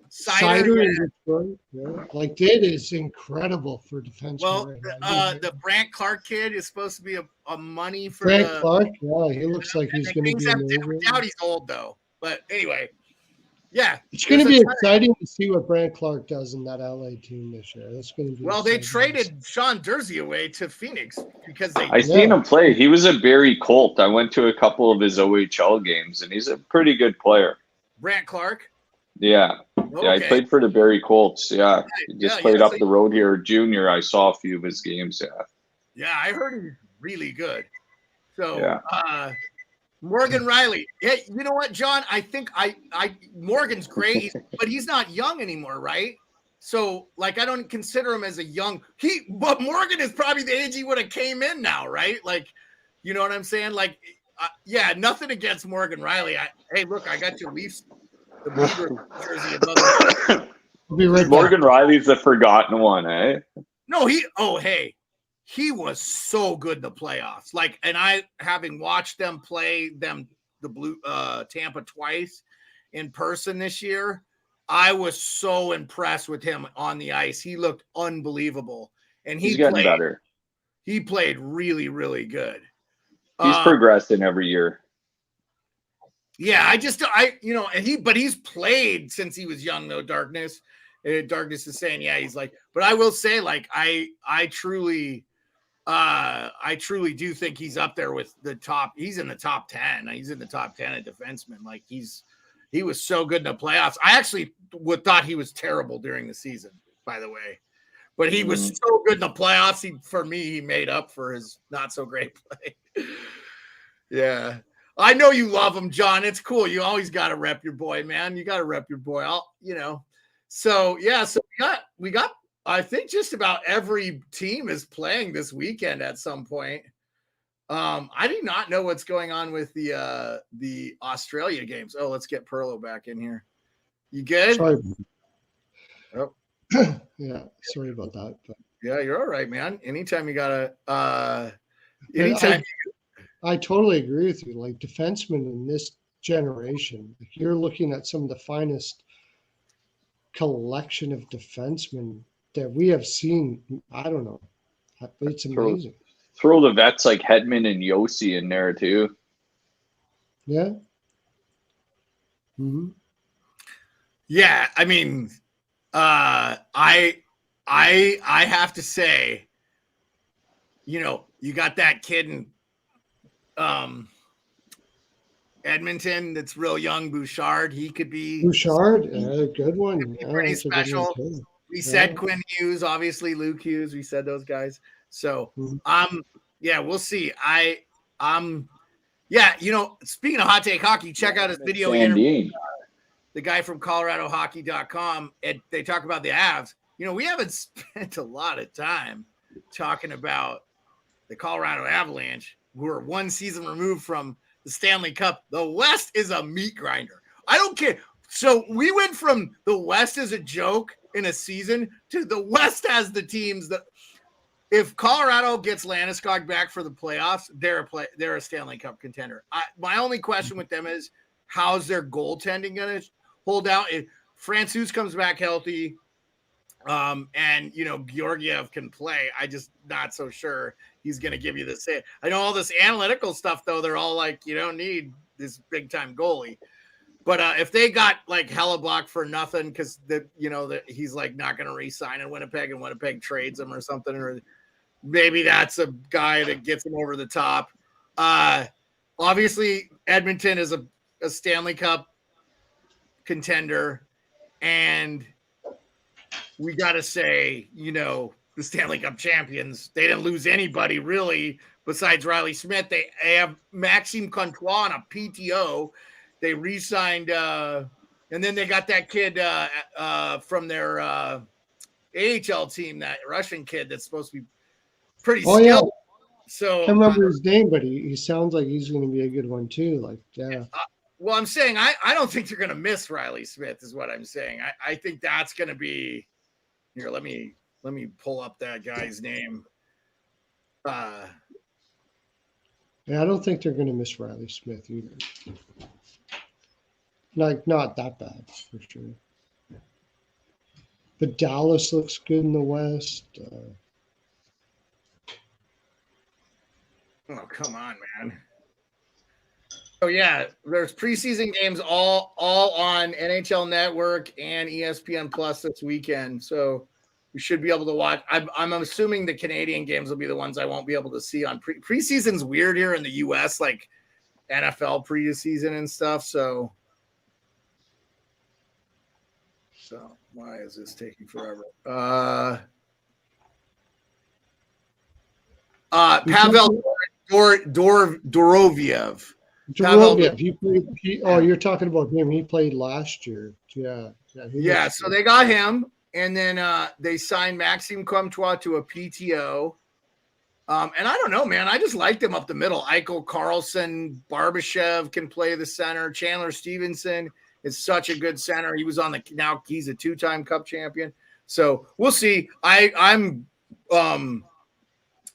Cider in Detroit, that is incredible for defense. Well, the Brandt Clark kid is supposed to be a money for Brandt Clark. Yeah, he looks like he's going to be amazing. I doubt he's old though, but anyway, yeah, it's going to be exciting to see what Brandt Clark does in that LA team this year. That's going to be. Well, they traded Sean Dursey away to Phoenix because I seen him play. He was a Barrie Colt. I went to a couple of his OHL games, and he's a pretty good player. Brandt Clark. Yeah. Okay. Yeah, he played for the Barrie Colts. Yeah, he just played up the road here. Junior, I saw a few of his games. Yeah. Yeah, I heard he's really good. So, Morgan Riley. Hey, you know what, John? I think Morgan's great, but he's not young anymore, right? So, I don't consider him as a young. But Morgan is probably the age he would have came in now, right? You know what I'm saying? Nothing against Morgan Riley. Hey, look, I got your Leafs. Jersey Morgan Riley's the forgotten one, eh? No, he was so good in the playoffs. And I, having watched them play the Blue Tampa twice in person this year, I was so impressed with him on the ice. He looked unbelievable, and he's getting better. He played really, really good. He's progressing every year. Yeah, but he's played since he was young though. Darkness is saying, yeah, he's like, but I will say, like, I truly do think he's up there with the top. He's in the top 10. He's in the top 10 of defensemen. Like he was so good in the playoffs. I actually thought he was terrible during the season, by the way, but he was so good in the playoffs. He made up for his not so great play. Yeah. I know you love him, John. It's cool. You always got to rep your boy, man. You got to rep your boy. So we got, I think just about every team is playing this weekend at some point. I do not know what's going on with the Australia games. Oh, let's get Pearlo back in here. You good? Sorry. Oh. Yeah, sorry about that. But. Yeah, you're all right, man. Anytime you gotta I totally agree with you. Like defensemen in this generation, you're looking at some of the finest collection of defensemen that we have seen. I don't know. It's amazing. Throw the vets like Hedman and Yossi in there too. Yeah. Mm-hmm. Yeah, I mean, I have to say, you got that kid in Edmonton that's real young, Bouchard. He could be good one. Pretty special. We said Quinn Hughes, obviously Luke Hughes. We said those guys. So we'll see. Speaking of hot take hockey, check out his video interview. The guy from ColoradoHockey.com. They talk about the Avs. We haven't spent a lot of time talking about the Colorado Avalanche, who are one season removed from the Stanley Cup. The West is a meat grinder. I don't care. So we went from the West as a joke in a season to the West has the teams that if Colorado gets Landeskog back for the playoffs, they're a Stanley Cup contender. My only question with them is how's their goaltending going to hold out? If Francouz comes back healthy, and Georgiev can play, I just not so sure he's going to give you the same. I know all this analytical stuff though. They're all like, you don't need this big time goalie. But if they got like Hellebuck for nothing because he's like not going to re-sign in Winnipeg and Winnipeg trades him or something, or maybe that's a guy that gets him over the top. Obviously, Edmonton is a Stanley Cup contender, and we got to say, the Stanley Cup champions, they didn't lose anybody really besides Riley Smith. They have Maxime Comtois on a PTO. They re-signed, and then they got that kid from their AHL team, that Russian kid that's supposed to be pretty skilled. Yeah. So I can't remember his name, but he sounds like he's going to be a good one too. Like, yeah. Well, I'm saying I don't think they're going to miss Riley Smith, is what I'm saying. I think that's going to be here. Let me pull up that guy's name. Yeah, I don't think they're going to miss Riley Smith either. Like, not that bad for sure. But Dallas looks good in the West. Oh, come on, man. Oh, yeah, there's preseason games all on NHL Network and ESPN Plus this weekend. So we should be able to watch. I'm assuming the Canadian games will be the ones I won't be able to see on preseason's weird here in the U.S., like NFL preseason and stuff. So why is this taking forever? Pavel Dorofeyev. You're talking about him. He played last year. Yeah. So they got him, and then they signed Maxime Comtois to a PTO. And I don't know, man. I just liked him up the middle. Eichel, Carlson, Barbashev can play the center. Chandler Stevenson is such a good center. He was now he's a 2-time Cup champion. So we'll see. I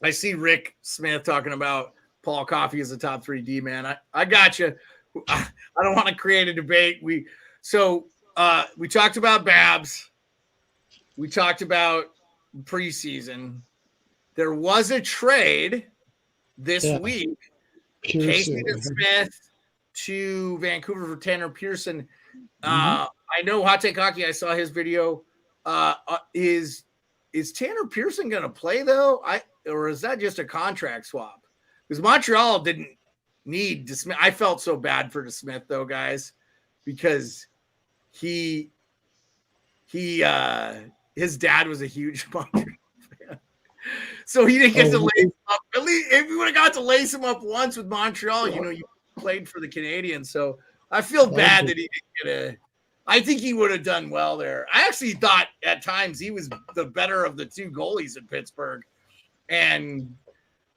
see Rick Smith talking about Paul Coffey as a top 3 D man. I got you. I don't want to create a debate. We talked about Babs. We talked about preseason. There was a trade this week Pearson. Casey DeSmith to Vancouver for Tanner Pearson. I know Hot Take Hockey. I saw his video. Is Tanner Pearson going to play though? Or is that just a contract swap? Because Montreal didn't need DeSmith. I felt so bad for DeSmith though, guys, because his dad was a huge Montreal fan. So he didn't get to lace him up. At least if you would have got to lace him up once with Montreal, you played for the Canadiens. So I feel bad that he didn't get I think he would have done well there. I actually thought at times he was the better of the two goalies in Pittsburgh. And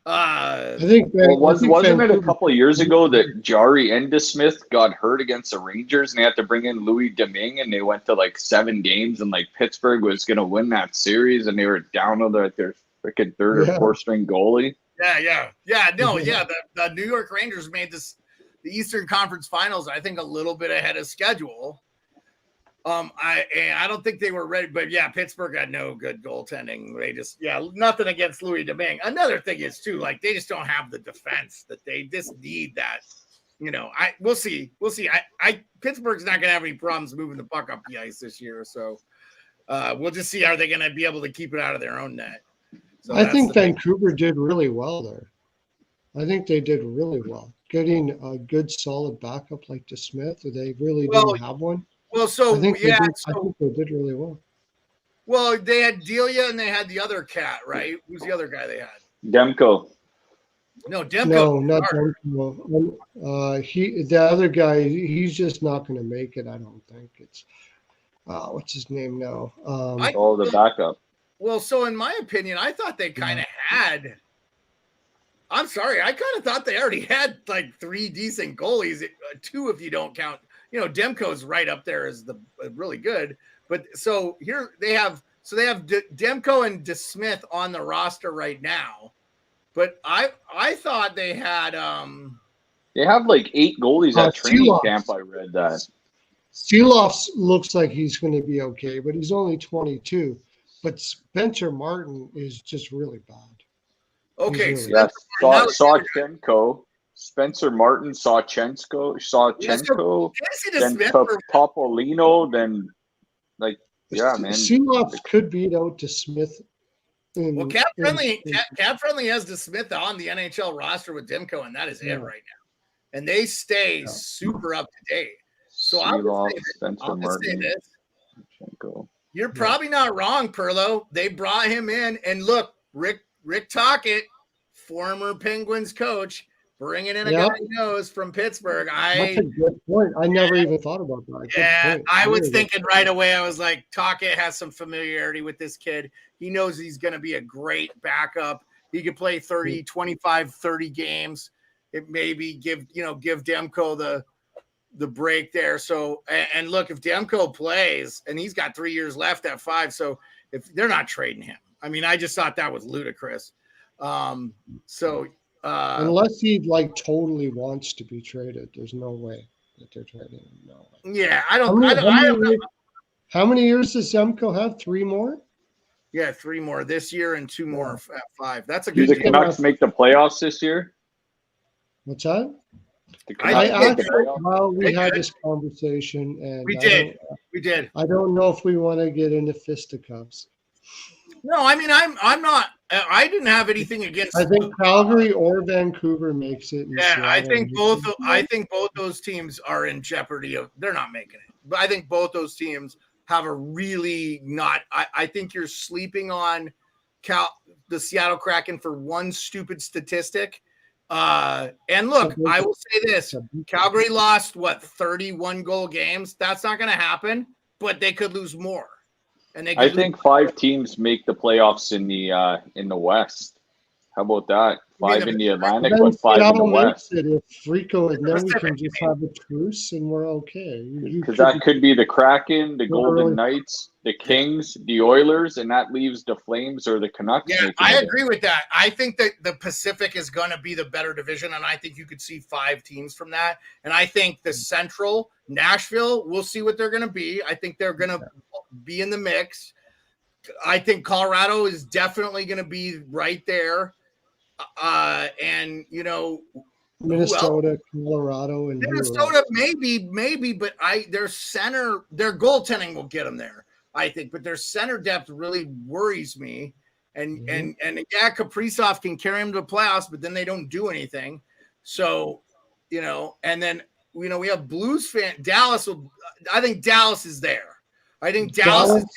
I think wasn't it a couple of years ago that Jari and DeSmith got hurt against the Rangers and they had to bring in Louis Domingue and they went to like 7 games and like Pittsburgh was going to win that series and they were down to their freaking third or fourth string goalie? Yeah. The New York Rangers made the Eastern Conference Finals, I think, a little bit ahead of schedule. I don't think they were ready, but yeah, Pittsburgh had no good goaltending. They just, nothing against Louis Domingue. Another thing is too, like they just don't have the defense that they just need. That we'll see. Pittsburgh's not gonna have any problems moving the puck up the ice this year, so we'll just see. Are they gonna be able to keep it out of their own net? So I think Vancouver did really well there. I think they did really well getting a good solid backup like DeSmith. They really didn't have one. Well, so I think they did really well. Well, they had Delia and they had the other cat, right? Who's the other guy they had? Demko. No, Demko. No, not Demko. The other guy, he's just not going to make it. I don't think it's. What's his name now? The backup. Well, so in my opinion, I thought they kind of had. I'm sorry, I kind of thought they already had like 3 decent goalies, 2 if you don't count. Demko's right up there as the really good. But so here they have Demko and DeSmith on the roster right now. But I thought they had they have like 8 goalies at training camp. I read that. Seeloff looks like he's going to be okay, but he's only 22. But Spencer Martin is just really bad. Okay, Sawchenko. Spencer Martin, Sawchenko, then Topolino, then man. Seeloff could beat out DeSmith. Cap Friendly has DeSmith on the NHL roster with Demko, and that is it right now. And they stay super up to date. So I'll say this. You're probably not wrong, Pearlo. They brought him in, and look, Rick Tocchet, former Penguins coach, bringing in a guy he knows from Pittsburgh. That's a good point. I never even thought about that. I was thinking right away. I was like, Tocchet has some familiarity with this kid. He knows he's going to be a great backup. He could play 25, 30 games. It maybe give Demko the break there. So, and look, if Demko plays and he's got 3 years left at 5, so if they're not trading him, I mean, I just thought that was ludicrous. Unless he totally wants to be traded, there's no way that they're trading him. No way. Yeah, How many years does Demko have? 3 more? Yeah, 3 more this year and 2 more at 5. That's a good. Do the Canucks make the playoffs this year? What's that? We had this conversation, and we did. I don't know if we want to get into fisticuffs. No, I mean, I'm not. I didn't have anything against. I think Calgary or Vancouver makes it. Yeah, I think both those teams are in jeopardy of. They're not making it. But I think both those teams have a really not. I think you're sleeping on the Seattle Kraken for one stupid statistic. And look, I will say this: Calgary lost 31 goal games. That's not going to happen, but they could lose more. And I think 5 teams make the playoffs in the West. How about that? 5 in the Atlantic, but 5 in the West. If Rico, and then we can just have a truce, and we're okay. Because that could be the Kraken, the Golden Knights, the Kings, the Oilers, and that leaves the Flames or the Canucks. Yeah, I agree with that. I think that the Pacific is going to be the better division, and I think you could see 5 teams from that. And I think the Central, Nashville, we'll see what they're going to be. I think they're going to be in the mix. I think Colorado is definitely going to be right there. And Minnesota, Colorado, and Minnesota, maybe, but their goaltending will get them there, I think. But their center depth really worries me. And yeah, Kaprizov can carry them to the playoffs, but then they don't do anything. So, and then we have Blues fan Dallas. I think Dallas is there. I think Dallas is there.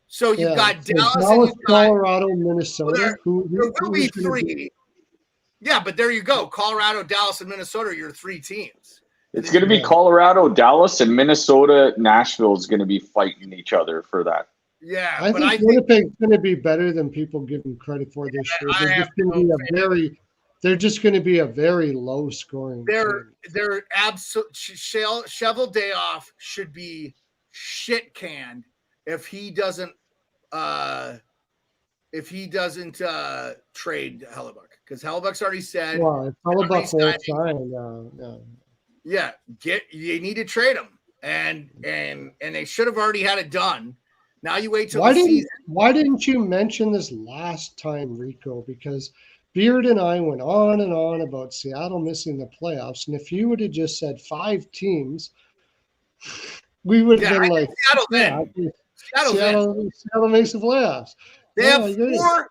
So you've got Dallas, Colorado, Minnesota. There will be three. Yeah, but there you go. Colorado, Dallas, and Minnesota are your three teams. It's going to be Colorado, Dallas, and Minnesota. Nashville is going to be fighting each other for that. Yeah, I think Winnipeg's going to be better than people give them credit for this year. They're just going to be a very low scoring. They're absolute. Cheveldayoff should be shit canned if he doesn't trade Hellebuck, because Hellebuck's already said. Well, if Hellebuck won't sign, yeah, you need to trade him, and they should have already had it done. Now you wait till the season. Why didn't you mention this last time, Rico? Because Beard and I went on and on about Seattle missing the playoffs, and if you would have just said 5 teams, we would have been like, Seattle makes the playoffs. They have 4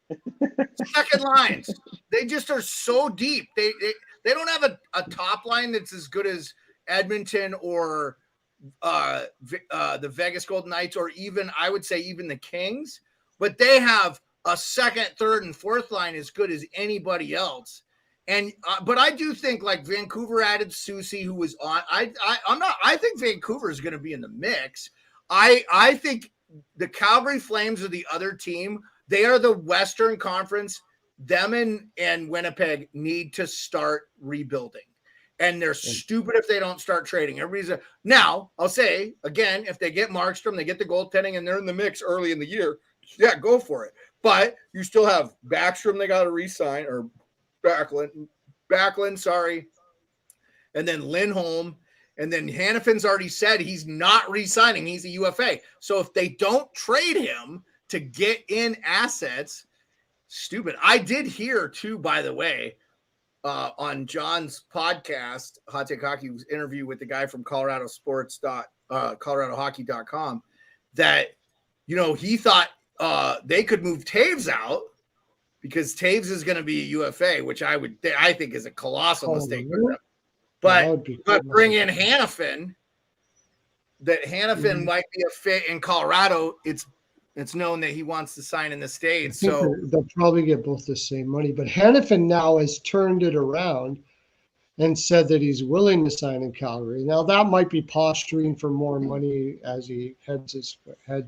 second lines. They just are so deep. They don't have a top line that's as good as Edmonton or the Vegas Golden Knights, or even, I would say, even the Kings, but they have a second, third, and fourth line as good as anybody else. And but I do think, like, Vancouver added Susie, who was on. I think Vancouver is going to be in the mix. I think the Calgary Flames are the other team. They are the Western Conference. Them and Winnipeg need to start rebuilding. And they're stupid if they don't start trading. Now, I'll say, again, if they get Markstrom, they get the goaltending, and they're in the mix early in the year, yeah, go for it. But you still have Backstrom they got to re-sign, or Backlund, sorry. And then Lindholm. And then Hannafin's already said he's not re-signing. He's a UFA. So if they don't trade him to get in assets, stupid. I did hear, too, by the way, on John's podcast, Hot Take Hockey's interview with the guy from coloradohockey.com, that, he thought they could move Taves out because Taves is going to be a UFA, which I think is a colossal mistake for them. But bring in Hannafin. That Hannafin might be a fit in Colorado. It's known that he wants to sign in the States. So they'll probably get both the same money. But Hannafin now has turned it around and said that he's willing to sign in Calgary. Now that might be posturing for more money as he heads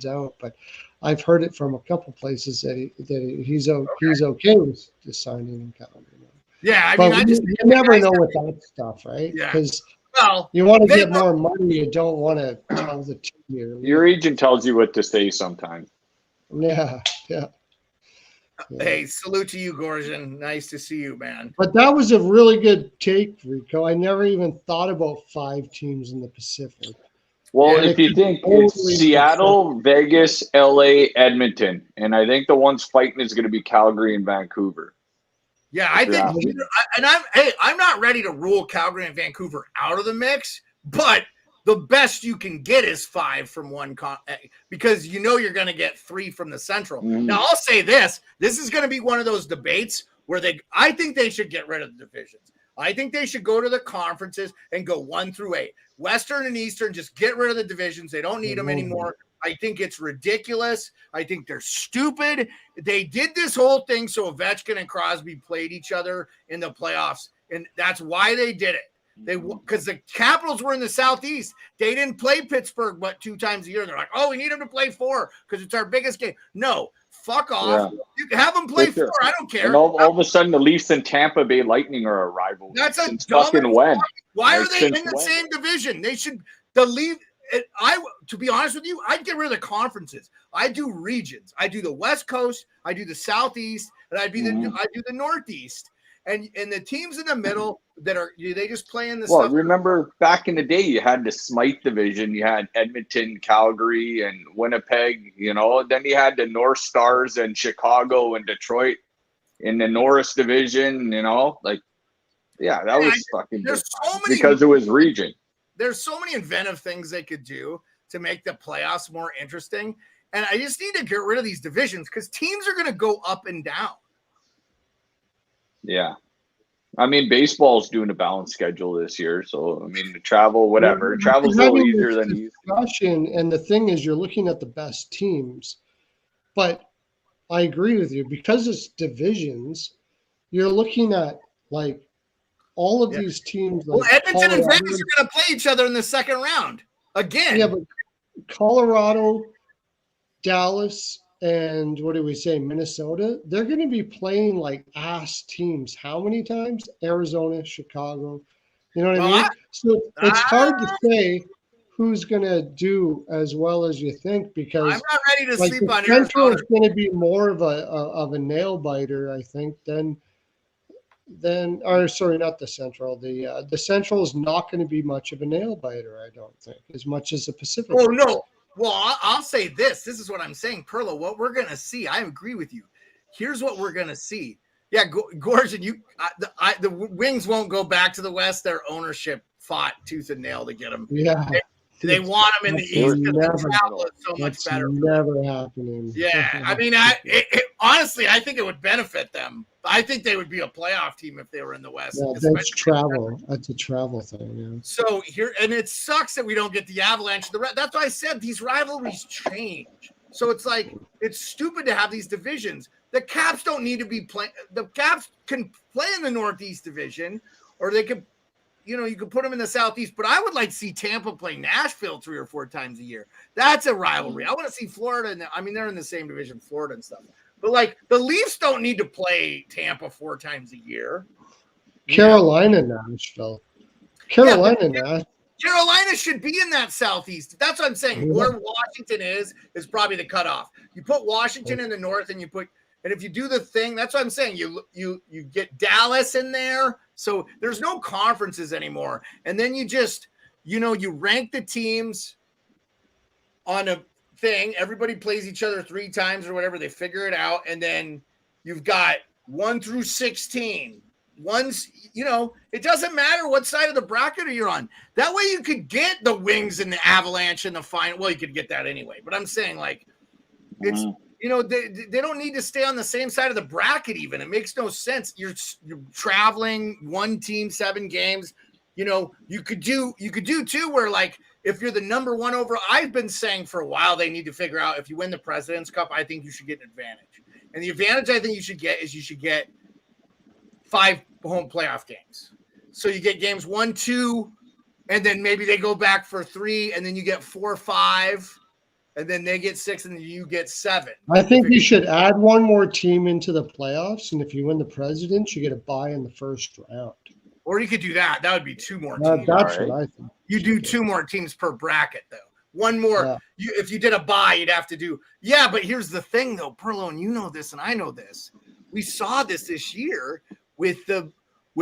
out. But I've heard it from a couple places that he's okay with just signing in Calgary. Yeah, you never know with that stuff, right? Yeah. Because you want to get more money, you don't want to tell the team. Your agent tells you what to say sometimes. Yeah. Hey, salute to you, Gorsian. Nice to see you, man. But that was a really good take, Rico. I never even thought about 5 teams in the Pacific. Well, if you think it's Seattle, Vegas, LA, Edmonton, and I think the ones fighting is going to be Calgary and Vancouver. Yeah, I think, and I'm not ready to rule Calgary and Vancouver out of the mix, but the best you can get is 5 from one because you're going to get 3 from the Central. Now, I'll say this is going to be one of those debates where I think they should get rid of the divisions. I think they should go to the conferences and go 1 through 8. Western and Eastern, just get rid of the divisions. They don't need them anymore. I think it's ridiculous. I think they're stupid. They did this whole thing so Ovechkin and Crosby played each other in the playoffs, and that's why they did it. Because the Capitals were in the Southeast. They didn't play Pittsburgh but 2 times a year. They're like, oh, we need them to play 4 because it's our biggest game. No, fuck off. Yeah. You can have them play 4. I don't care. And all of a sudden, the Leafs and Tampa Bay Lightning are a rival. That's a fucking when. Why are they in the same division? They should leave. To be honest with you, I'd get rid of the conferences. I do regions. I do the West Coast. I do the Southeast, and I do the Northeast. And the teams in the middle they just play in the stuff. Well, remember back in the day, you had the Smythe division. You had Edmonton, Calgary, and Winnipeg. Then you had the North Stars and Chicago and Detroit in the Norris division. Yeah, that was fucking there's so many, because it was region. There's so many inventive things they could do to make the playoffs more interesting. And I just need to get rid of these divisions because teams are going to go up and down. Yeah. I mean, baseball's doing a balanced schedule this year. So, I mean, the travel, whatever. Travel's a little easier than discussion. And the thing is, you're looking at the best teams. But I agree with you. Because it's divisions, you're looking at, like, all of these teams. Like Edmonton and Vegas are going to play each other in the second round again. Yeah, but Colorado, Dallas, and what do we say, Minnesota? They're going to be playing like ass teams. How many times? Arizona, Chicago. You know what I mean? So it's hard to say who's going to do as well as you think because I'm not ready to sleep on Central Arizona. is going to be more of a nail biter, I think, than or sorry, not the Central. The Central is not going to be much of a nail biter, I don't think, as much as the Pacific. Oh no. Well, I'll say this. This is what I'm saying, Pearlo. What we're going to see, I agree with you. Here's what we're going to see. Yeah, Gorge, and the Wings won't go back to the West. Their ownership fought tooth and nail to get them. Yeah. They want them in the East because the travel is so much better. Never happening. Yeah, I mean, honestly, I think it would benefit them. I think they would be a playoff team if they were in the West. Yeah, that's travel. That's a travel thing. Yeah. So here, and it sucks that we don't get the Avalanche. That's why I said these rivalries change. So it's like it's stupid to have these divisions. The Caps don't need to be playing. The Caps can play in the Northeast Division, or they could. You could put them in the Southeast, but I would like to see Tampa play Nashville 3 or 4 times a year. That's a rivalry. I want to see Florida. I mean, they're in the same division, Florida and stuff. But like the Leafs don't need to play Tampa 4 times a year. Carolina, Nashville. Carolina should be in that Southeast. That's what I'm saying. Where Washington is probably the cutoff. You put Washington in the North, and if you do the thing, that's what I'm saying. You get Dallas in there. So there's no conferences anymore. And then you just, you rank the teams on a thing. Everybody plays each other 3 times or whatever. They figure it out. And then you've got 1 through 16. It doesn't matter what side of the bracket you're on. That way you could get the Wings and the Avalanche in the final. Well, you could get that anyway. But I'm saying, like, it's they don't need to stay on the same side of the bracket even. It makes no sense. You're traveling 1 team, 7 games. You could do too where, like, if you're the number 1 over, I've been saying for a while they need to figure out if you win the President's Cup, I think you should get an advantage. And the advantage I think you should get is you should get 5 home playoff games. So you get games 1, 2, and then maybe they go back for 3, and then you get 4, 5. And then they get 6, and then you get 7. I think you should add 1 more team into the playoffs, and if you win the Presidents, you get a bye in the first round. Or you could do that. That would be 2 more teams. That's what I think. You do 2 more teams per bracket, though. 1 more. Yeah. If you did a bye, you'd have to do. Yeah, but here's the thing, though, Pearlo, and you know this, and I know this. We saw this year with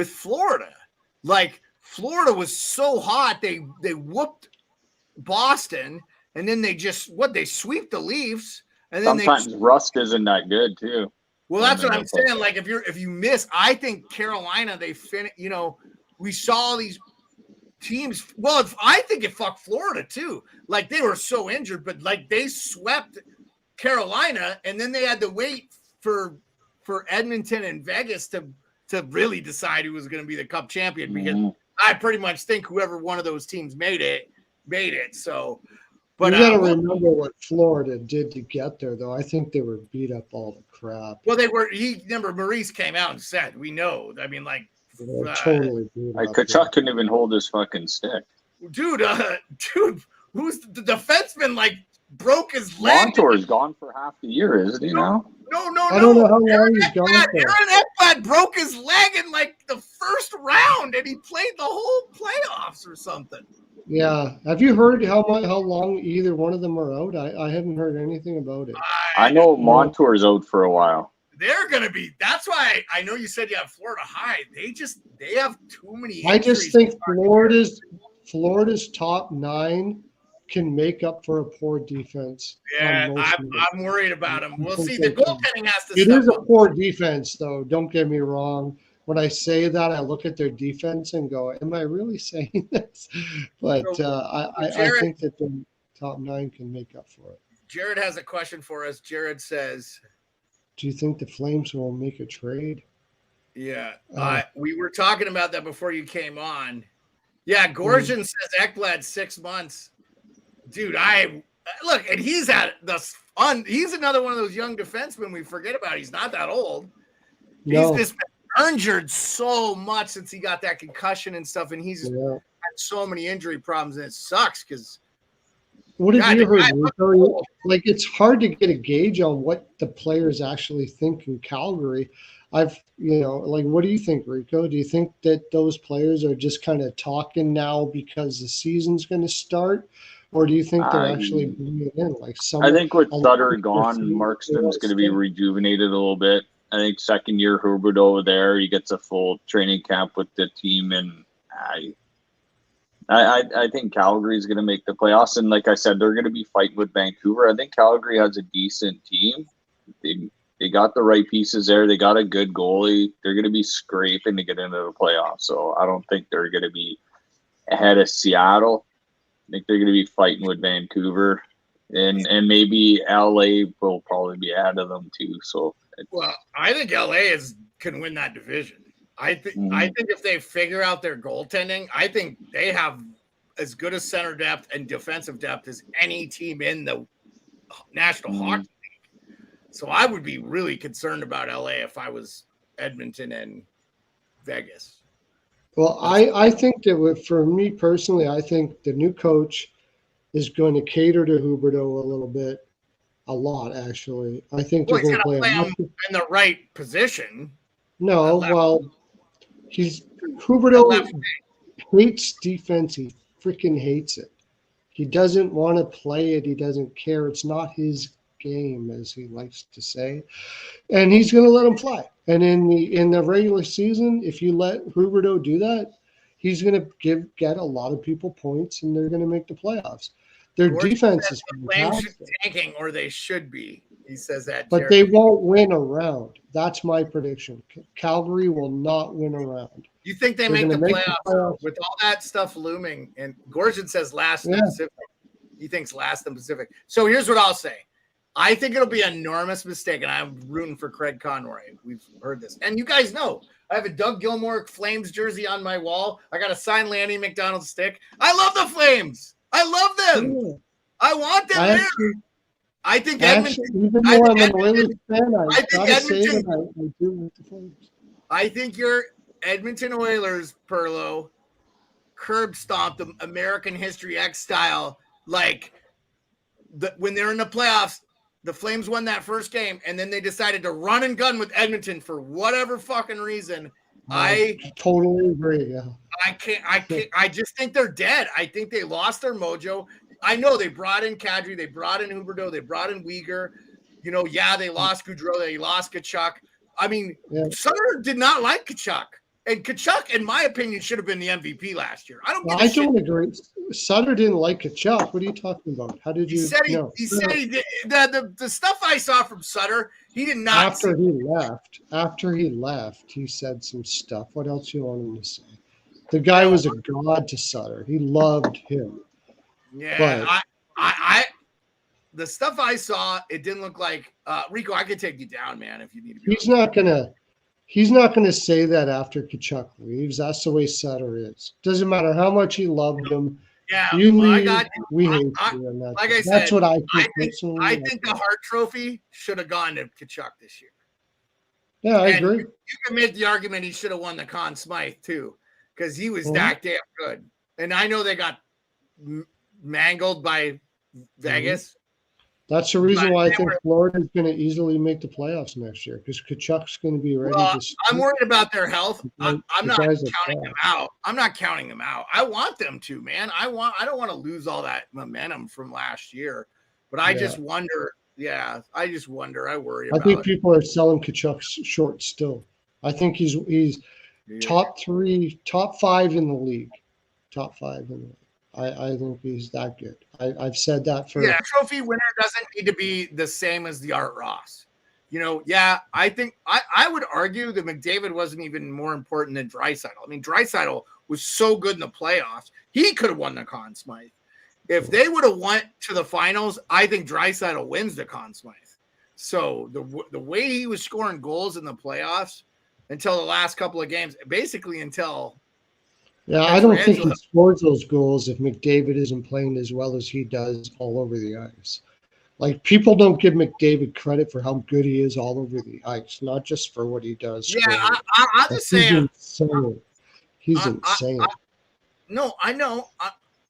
Florida. Like, Florida was so hot, they whooped Boston. And then they they sweep the Leafs, and then sometimes rust isn't that good too. Well, that's what I'm saying. Like if you miss, I think Carolina we saw these teams. Well, I think it fucked Florida too. Like they were so injured, but like they swept Carolina, and then they had to wait for Edmonton and Vegas to really decide who was going to be the Cup champion because I pretty much think whoever one of those teams made it. So. But you got to remember what Florida did to get there, though. I think they were beat up all the crap. Well, remember, Maurice came out and said, we know. I mean, like. Totally beat up. Kachuk couldn't even hold his fucking stick. Dude, who's the defenseman, like, broke his leg? Montour's gone for half the year, isn't he now? No. I don't know how long he's gone for. Aaron Ekblad broke his leg in, like, the first round, and he played the whole playoffs or something. Yeah. Have you heard how long either one of them are out? I haven't heard anything about it. I know Montour's out for a while. They're going to be – that's why I know you said you have Florida high. They have too many I just think Florida's top 9 can make up for a poor defense. Yeah, I'm worried about them. We'll see. The goaltending has to It is a poor defense, though. Don't get me wrong. when I say that, I look at their defense and go, "Am I really saying this?" But I think that the top 9 can make up for it. Jared has a question for us. Jared says, "Do you think the Flames will make a trade?" Yeah, we were talking about that before you came on. Yeah, Gorgian says Ekblad 6 months. Dude, look, and he's another one of those young defensemen we forget about. He's not that old. No. He's just been injured so much since he got that concussion and stuff, and he's had so many injury problems, and it sucks because. What have you heard, Rico? Like, it's hard to get a gauge on what the players actually think in Calgary. What do you think, Rico? Do you think that those players are just kind of talking now because the season's going to start? Or do you think they're actually bringing in I think with Sutter gone, Markstrom's going to be rejuvenated a little bit. I think second year Herbert over there, he gets a full training camp with the team, and I think Calgary's going to make the playoffs. And like I said, they're going to be fighting with Vancouver. I think Calgary has a decent team. They got the right pieces there. They got a good goalie. They're going to be scraping to get into the playoffs. So I don't think they're going to be ahead of Seattle. I think they're going to be fighting with Vancouver. And maybe LA will probably be ahead of them too. So I think LA can win that division. I think if they figure out their goaltending, I think they have as good a center depth and defensive depth as any team in the National Hockey League. So I would be really concerned about LA if I was Edmonton and Vegas. Well, I think that for me personally, I think the new coach is going to cater to Huberdeau a lot actually. I think they're going to play him in the right position. No, well, Huberdeau hates defense. He freaking hates it. He doesn't want to play it. He doesn't care. It's not his game, as he likes to say, and he's going to let him fly. And in the regular season, if you let Huberdeau do that, he's going to get a lot of people points, and they're going to make the playoffs. Their defense is fantastic. Tanking, or they should be. He says that, but they won't win a round. That's my prediction. Calgary will not win a round. You think they're make the playoffs with all that stuff looming? And Gorgian says last in Pacific. He thinks last in Pacific. So here's what I'll say. I think it'll be an enormous mistake, and I'm rooting for Craig Conroy. We've heard this. And you guys know, I have a Doug Gilmour Flames jersey on my wall. I got a signed Lanny McDonald stick. I love the Flames. I love them. Yeah. I want them there. I think Edmonton. Even though I'm an Oilers fan, I gotta say that I do with the Flames. I think your Edmonton Oilers, Pearlo, curb stomped the American History X style. Like when they're in the playoffs, the Flames won that first game, and then they decided to run and gun with Edmonton for whatever fucking reason. I totally agree. Yeah. I can't. I just think they're dead. I think they lost their mojo. I know they brought in Kadri, they brought in Huberdeau, they brought in Weegar. They lost Gaudreau, they lost Tkachuk. I mean, Sutter did not like Tkachuk. And Tkachuk, in my opinion, should have been the MVP last year. I don't agree. Sutter didn't like Tkachuk. What are you talking about? How did you know? He said he did. The stuff I saw from Sutter, he did not. After he left, he said some stuff. What else you want him to say? The guy was a god to Sutter. He loved him. Yeah, but the stuff I saw, it didn't look like Rico. I could take you down, man, if you need to be. He's not gonna say that after Tkachuk leaves. That's the way Sutter is. Doesn't matter how much he loved him. Yeah, you leave, we hate you. And like I said, that's what I think. I think the Hart Trophy should have gone to Tkachuk this year. Yeah, I agree. You can make the argument he should have won the Conn Smythe too, because he was that damn good. And I know they got mangled by Vegas. That's the reason why I think Florida's going to easily make the playoffs next year, because Tkachuk's going to be ready. I'm worried about their health. I'm not counting them out. I'm not counting them out. I want them to, man. I don't want to lose all that momentum from last year, but I just wonder. Yeah, I just wonder. I worry about it. I think people are selling Tkachuk short still. I think he's top 5 in the league. Top 5 in the league. I think he's that good. I've said that for trophy winner doesn't need to be the same as the Art Ross. I think I would argue that McDavid wasn't even more important than Draisaitl. I mean, Draisaitl was so good in the playoffs. He could have won the Conn Smythe. If they would have went to the finals, I think Draisaitl wins the Conn Smythe. So the way he was scoring goals in the playoffs until the last couple of games, basically until I don't think he scores those goals if McDavid isn't playing as well as he does all over the ice. Like, people don't give McDavid credit for how good he is all over the ice, not just for what he does. Yeah, I'll just say he's insane. No, I know.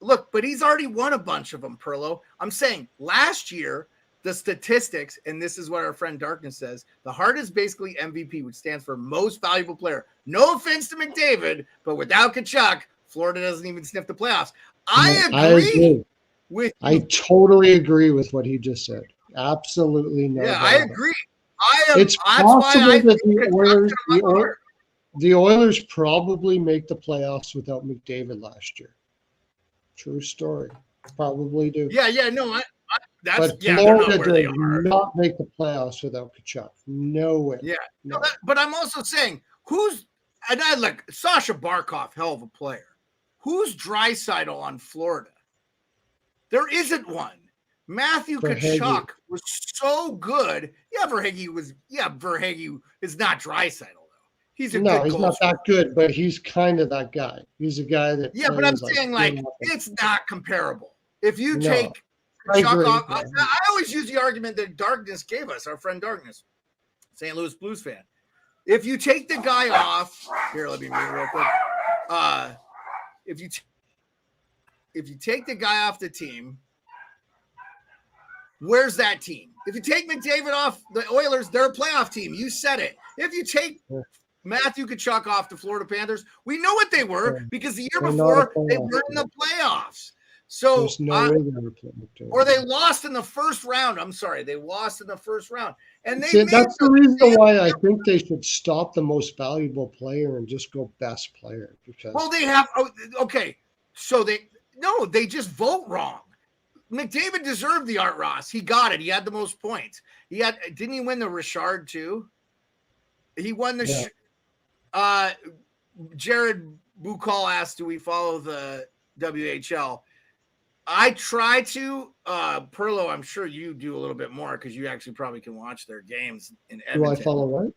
Look, but he's already won a bunch of them, Pearlo. I'm saying last year, the statistics, and this is what our friend Darkness says, the Hart is basically MVP, which stands for most valuable player. No offense to McDavid, but without Tkachuk, Florida doesn't even sniff the playoffs. I agree. I totally agree with what he just said. Absolutely no. Yeah, I agree. It's possible that the Oilers probably make the playoffs without McDavid last year. True story. Probably do. No, but Florida did not make the playoffs without Tkachuk. No way. Yeah, no. But I'm also saying Sasha Barkov, hell of a player. Who's Draisaitl on Florida? There isn't one. Matthew Tkachuk was so good. Verhaeghe is not Draisaitl though. He's he's not that good, but he's kind of that guy. He's a guy that. Yeah, but I'm saying it's not comparable. If you take Tkachuk off, I always use the argument that Darkness gave us, our friend Darkness, St. Louis Blues fan. If you take the guy off, here, let me read real quick. If you take the guy off the team, where's that team? If you take McDavid off the Oilers, they're a playoff team. You said it. If you take Matthew Tkachuk off the Florida Panthers, we know what they were because the year before they were in the playoffs. So, or they lost in the first round. I'm sorry, they lost in the first round, and that's the reason why I think they should stop the most valuable player and just go best player. Because they have so they just vote wrong. McDavid deserved the Art Ross. He got it. He had the most points. Didn't he win the Richard too? He won the. Jared Bukal asked, "Do we follow the WHL?" I try to. Pearlo, I'm sure you do a little bit more because you actually probably can watch their games in Edmonton. Do I follow what?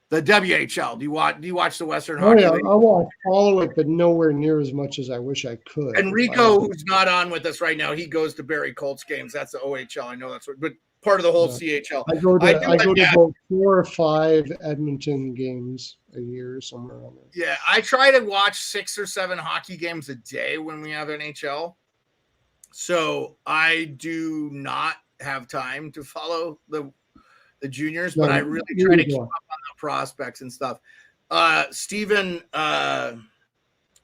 The WHL. Do you watch the Western Hockey League? I will follow it, but nowhere near as much as I wish I could. And Rico, who's not on with us right now, he goes to Barrie Colts games. That's the OHL. I know that's what, but part of the whole CHL. I go to about 4 or 5 Edmonton games a year, somewhere around there. Yeah, I try to watch 6 or 7 hockey games a day when we have NHL. So I do not have time to follow the juniors, but I really try to keep up on the prospects and stuff. Steven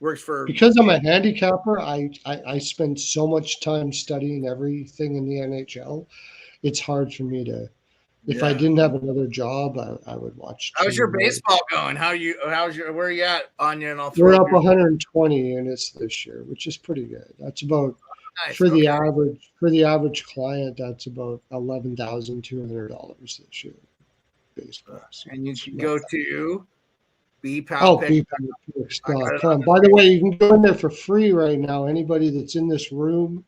works for. Because I'm a handicapper, I spend so much time studying everything in the NHL. It's hard for me to. If I didn't have another job, I would watch. How's your baseball going? Where are you at, Anya? And we're up 120 units this year, which is pretty good. That's about. Nice. For the average client, that's about $11,200 this year. Baseball. And you can go to bpalpicks.com. By the way, you can go in there for free right now. Anybody that's in this room,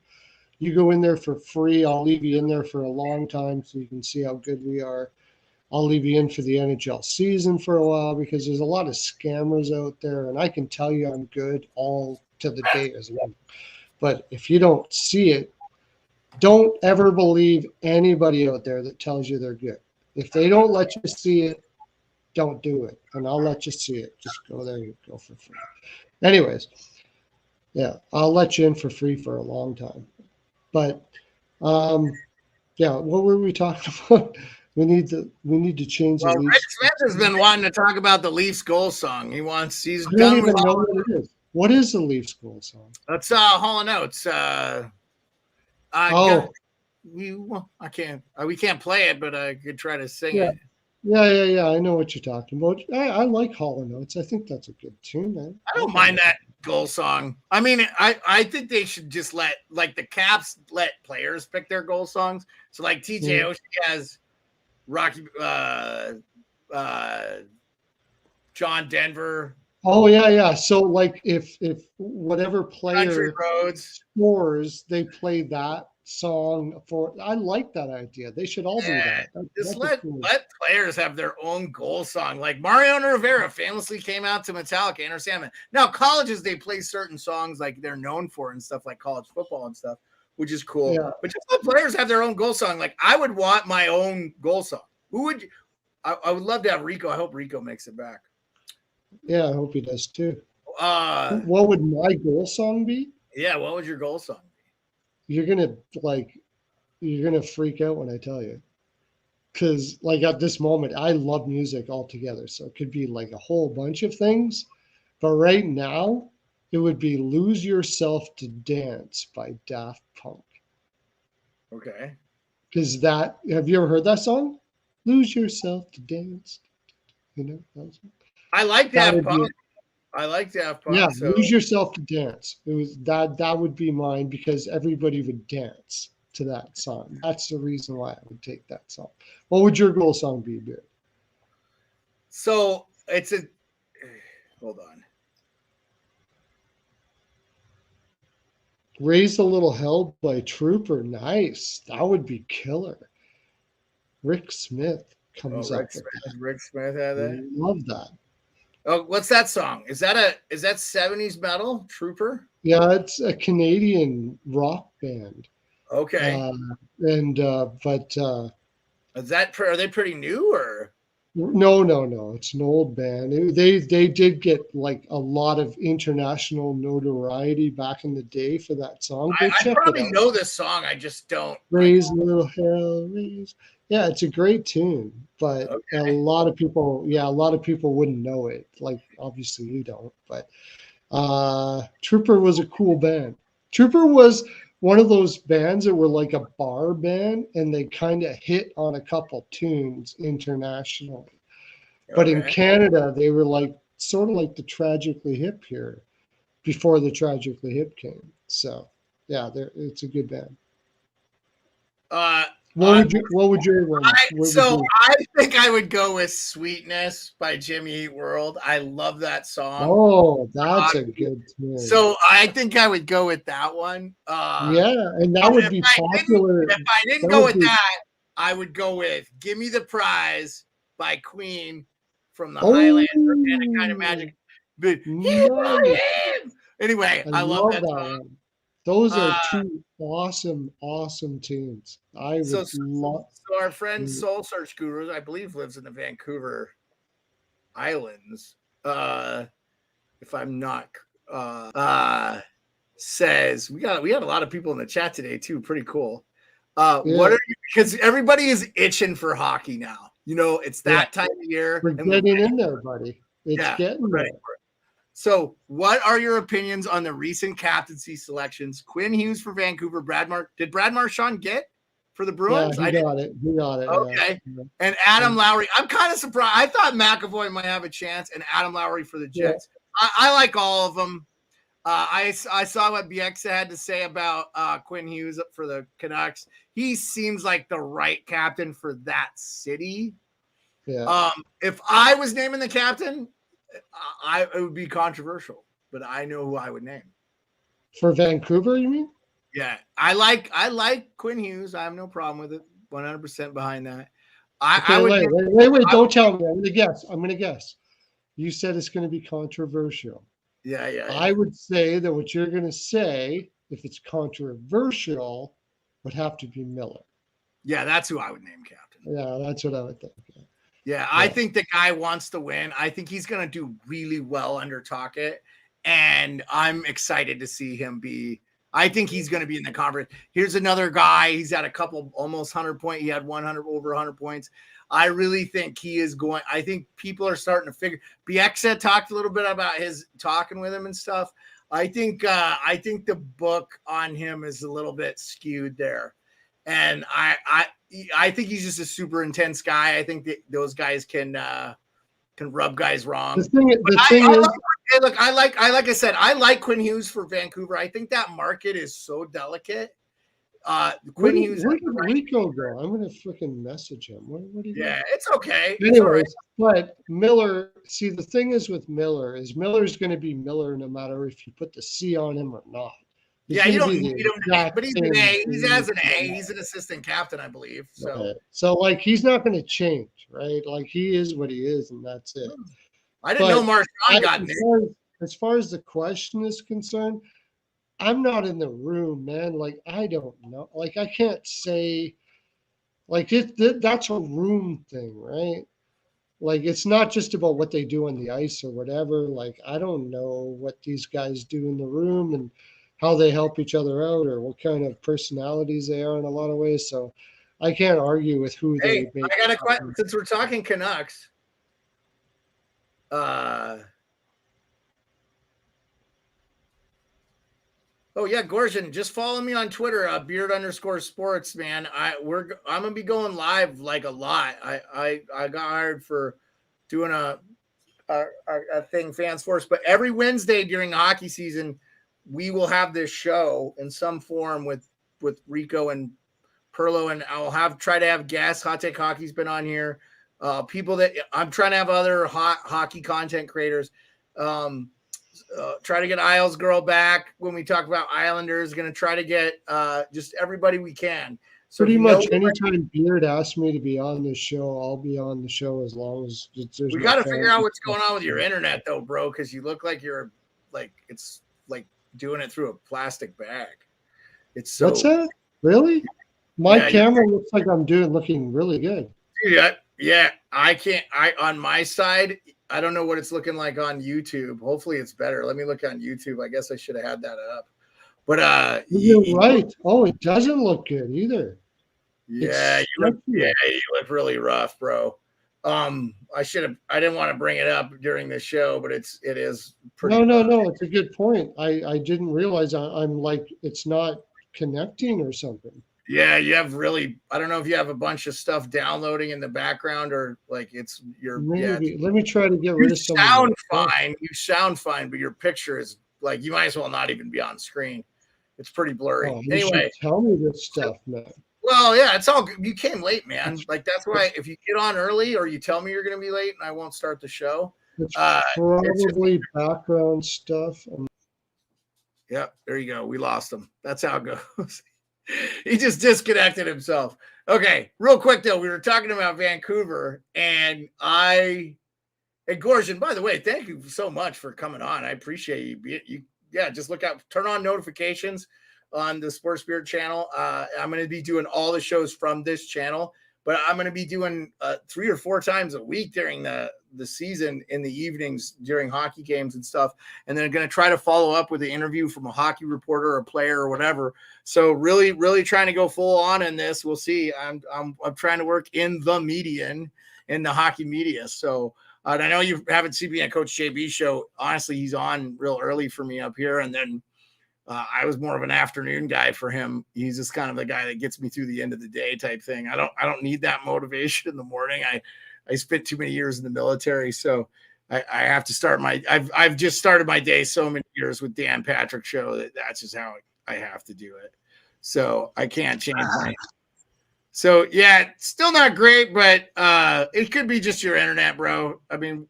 you go in there for free. I'll leave you in there for a long time so you can see how good we are. I'll leave you in for the NHL season for a while because there's a lot of scammers out there, and I can tell you I'm good all to the day as well. But if you don't see it, don't ever believe anybody out there that tells you they're good. If they don't let you see it, don't do it. And I'll let you see it. Just go there and go for free. Anyways, I'll let you in for free for a long time. But what were we talking about? We need to change the Leafs. Rick Smith has been wanting to talk about the Leafs goal song. He's done with all what it is. What is the Leafs goal song? That's Hall & Oates. I can't. We can't play it, but I could try to sing it. Yeah. I know what you're talking about. I like Hall & Oates. I think that's a good tune, man. I don't mind that goal song. I mean, I think they should just let the Caps let players pick their goal songs. So like TJ Oshie has, Rocky, John Denver. Oh yeah. So like if whatever Country player Roads. scores, they play that song for. I like that idea. They should all do that. Just That's let players have their own goal song. Like Mariano Rivera famously came out to Metallica, Enter Sandman. Now colleges, they play certain songs like they're known for and stuff, like college football and stuff, which is cool. Yeah. But just let players have their own goal song. Like I would want my own goal song. Who would you, I would love to have Rico. I hope Rico makes it back. Yeah, I hope he does too. What would my goal song be? Yeah, what would your goal song be? You're gonna freak out when I tell you, because like at this moment, I love music altogether. So it could be like a whole bunch of things, but right now, it would be "Lose Yourself to Dance" by Daft Punk. Okay. Because have you ever heard that song? Lose yourself to dance. You know. I like Daft Punk. I like Daft Punk. Yeah, so. Lose Yourself to Dance. It was that would be mine because everybody would dance to that song. That's the reason why I would take that song. What would your goal song be, Beard? So it's a hold on. Raise a Little Hell by Trooper. Nice. That would be killer. Rick Smith comes up with that. Rick Smith had that. Love that. Oh, what's that song? Is that 70s metal? Trooper? Yeah, it's a Canadian rock band. Okay. But are they pretty new or? No. It's an old band. They did get like a lot of international notoriety back in the day for that song. I probably know this song. I just don't. Raise a Little Hell, raise. Yeah, it's a great tune, but a lot of people wouldn't know it. Like obviously you don't, but Trooper was a cool band. Trooper was one of those bands that were like a bar band, and they kind of hit on a couple tunes internationally. But in Canada, they were like sort of like the Tragically Hip here before the Tragically Hip came. So yeah, it's a good band. What would your one? I think I would go with "Sweetness" by Jimmy Eat World. I love that song. Oh, that's a good tune. So I think I would go with that one. Yeah, and that would be popular. If I didn't go with that, I would go with "Give Me the Prize" by Queen from the Highlander and a Kind of Magic. But here I am. Anyway, I love that song. Those are two awesome tunes. So our friend Soul Search Gurus, I believe, lives in the Vancouver Islands. If I'm not, says we got a lot of people in the chat today too. Pretty cool. What are you? Because everybody is itching for hockey now. You know, it's that time of year. We're getting in there, buddy. It's getting there. So, what are your opinions on the recent captaincy selections? Quinn Hughes for Vancouver. Did Brad Marchand get for the Bruins? Yeah, he got it. Okay. Yeah. And Adam Lowry. I'm kind of surprised. I thought McAvoy might have a chance, and Adam Lowry for the Jets. Yeah. I like all of them. I saw what Bieksa had to say about Quinn Hughes for the Canucks. He seems like the right captain for that city. Yeah. If I was naming the captain, it would be controversial, but I know who I would name. For Vancouver, you mean? Yeah, I like Quinn Hughes. I have no problem with it. 100% behind that. Wait, don't tell me. I'm gonna guess. You said it's gonna be controversial. Yeah. I would say that what you're gonna say, if it's controversial, would have to be Miller. Yeah, that's who I would name captain. Yeah, that's what I would think. Yeah, I think the guy wants to win. I think he's going to do really well under Tocchet, and I'm excited to see him be. I think he's going to be in the conference. Here's another guy. He's had a couple almost 100 points. He had over 100 points. I really think he is going. I think people are starting to figure. Bieksa talked a little bit about his talking with him and stuff. I think the book on him is a little bit skewed there, and I think he's just a super intense guy. I think that those guys can rub guys wrong. I like I said, I like Quinn Hughes for Vancouver. I think that market is so delicate. Quinn Where Hughes. did Rico go? I'm gonna freaking message him. Where did he go? It's okay. Anyways, It's all right. but Miller, see, the thing is with Miller is Miller's going to be Miller no matter if you put the C on him or not. Yeah, you don't need him to be, but he's an A. He has an A. He's an assistant captain, I believe. So, right. So like, he's not going to change, right? Like, he is what he is, and that's it. I didn't know Marchand got there. As far as the question is concerned, I'm not in the room, man. Like, I don't know. Like, I can't say, like, that's a room thing, right? Like, it's not just about what they do on the ice or whatever. Like, I don't know what these guys do in the room and how they help each other out or what kind of personalities they are in a lot of ways. So I can't argue with who they make. I got a question. Since we're talking Canucks, oh yeah, Gorgian, just follow me on Twitter, beard_sports, man. I'm gonna be going live like a lot. I got hired for doing a thing, Fans Force, but every Wednesday during hockey season, we will have this show in some form with Rico and Pearlo, and I'll try to have guests. Hot Take Hockey's been on here. People that I'm trying to have other hockey content creators. Try to get Isles Girl back when we talk about Islanders. Going to try to get just everybody we can. So pretty much anytime Beard asks me to be on this show, I'll be on the show as long as there's. We got to figure out what's going on with your internet, though, bro, because you look like you're like it's like doing it through a plastic bag. It's so. What's that? Really? My camera looks like I'm looking really good. Yeah. I can't. On my side. I don't know what it's looking like on YouTube. Hopefully it's better. Let me look on YouTube. I guess I should have had that up. But you're right. Oh, it doesn't look good either. Yeah, you look really rough, bro. I didn't want to bring it up during the show, but it is pretty. No. It's a good point. I didn't realize I'm like it's not connecting or something. Yeah, you have I don't know if you have a bunch of stuff downloading in the background or like maybe. Let me try to get rid of some. You sound fine, but your picture is like you might as well not even be on screen. It's pretty blurry. Anyway, tell me this stuff, man. Well, yeah, it's all good. You came late, man. Like that's why if you get on early or you tell me you're going to be late and I won't start the show. It's probably background stuff. Yep, there you go. We lost him. That's how it goes. He just disconnected himself. Okay, real quick though, we were talking about Vancouver, and Gorgian, by the way, thank you so much for coming on. I appreciate you. Yeah, just look out, turn on notifications on the Sports Spirit channel. I'm going to be doing all the shows from this channel, but I'm going to be doing 3 or 4 times a week during the season in the evenings during hockey games and stuff. And then I'm going to try to follow up with an interview from a hockey reporter or player or whatever. So really, really trying to go full on in this. We'll see. I'm trying to work in the median, in the hockey media. So and I know you haven't seen me at Coach JB show. Honestly, he's on real early for me up here. And then I was more of an afternoon guy for him. He's just kind of the guy that gets me through the end of the day type thing. I don't need that motivation in the morning. I spent too many years in the military, so I have to start I've just started my day so many years with Dan Patrick show that's just how I have to do it. So I can't change my. So yeah, still not great, but it could be just your internet, bro. I mean,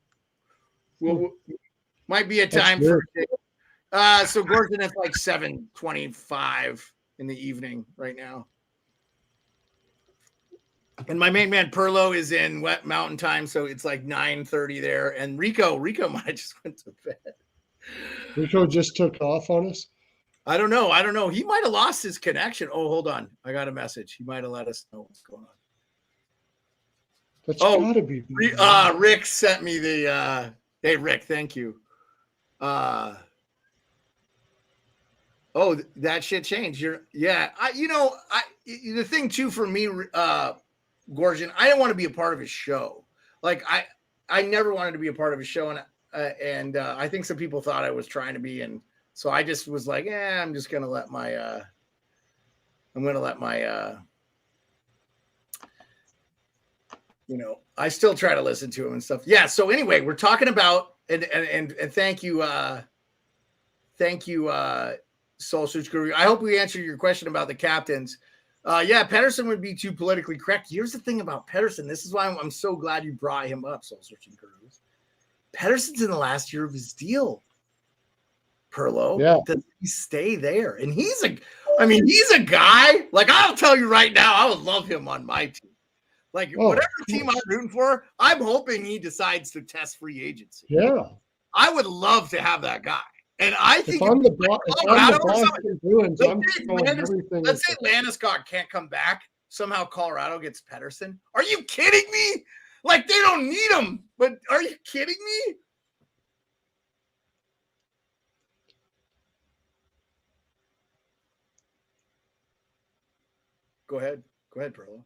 might be a time for. So Gorgian, it's like 7:25 in the evening right now. And my main man Pearlo is in Wet Mountain Time, so it's like 9:30 there. And Rico might have just went to bed. Rico just took off on us? I don't know. He might have lost his connection. Oh, hold on. I got a message. He might have let us know what's going on. That's gotta be. Rick sent me the hey Rick, thank you. Oh, that shit changed. The thing too for me, Gorgian, I didn't want to be a part of his show. Like I never wanted to be a part of his show, and I think some people thought I was trying to be, and so I just was like, I'm just gonna let my I still try to listen to him and stuff. Yeah. So anyway, we're talking about and thank you, Soul Search Guru. I hope we answered your question about the captains. Yeah, Pedersen would be too politically correct. Here's the thing about Pedersen. This is why I'm so glad you brought him up, Soul Searching Gurus. Pedersen's in the last year of his deal. Perlo, does he stay there? And he's a guy, like, I'll tell you right now, I would love him on my team. Like, whatever team I'm rooting for, I'm hoping he decides to test free agency. Yeah. I would love to have that guy. And I think if I'm the Boston Bruins, I'm throwing everything. Let's say Landeskog can't come back. Somehow Colorado gets Pedersen. Are you kidding me? Like, they don't need him, but are you kidding me? Go ahead, Perlo.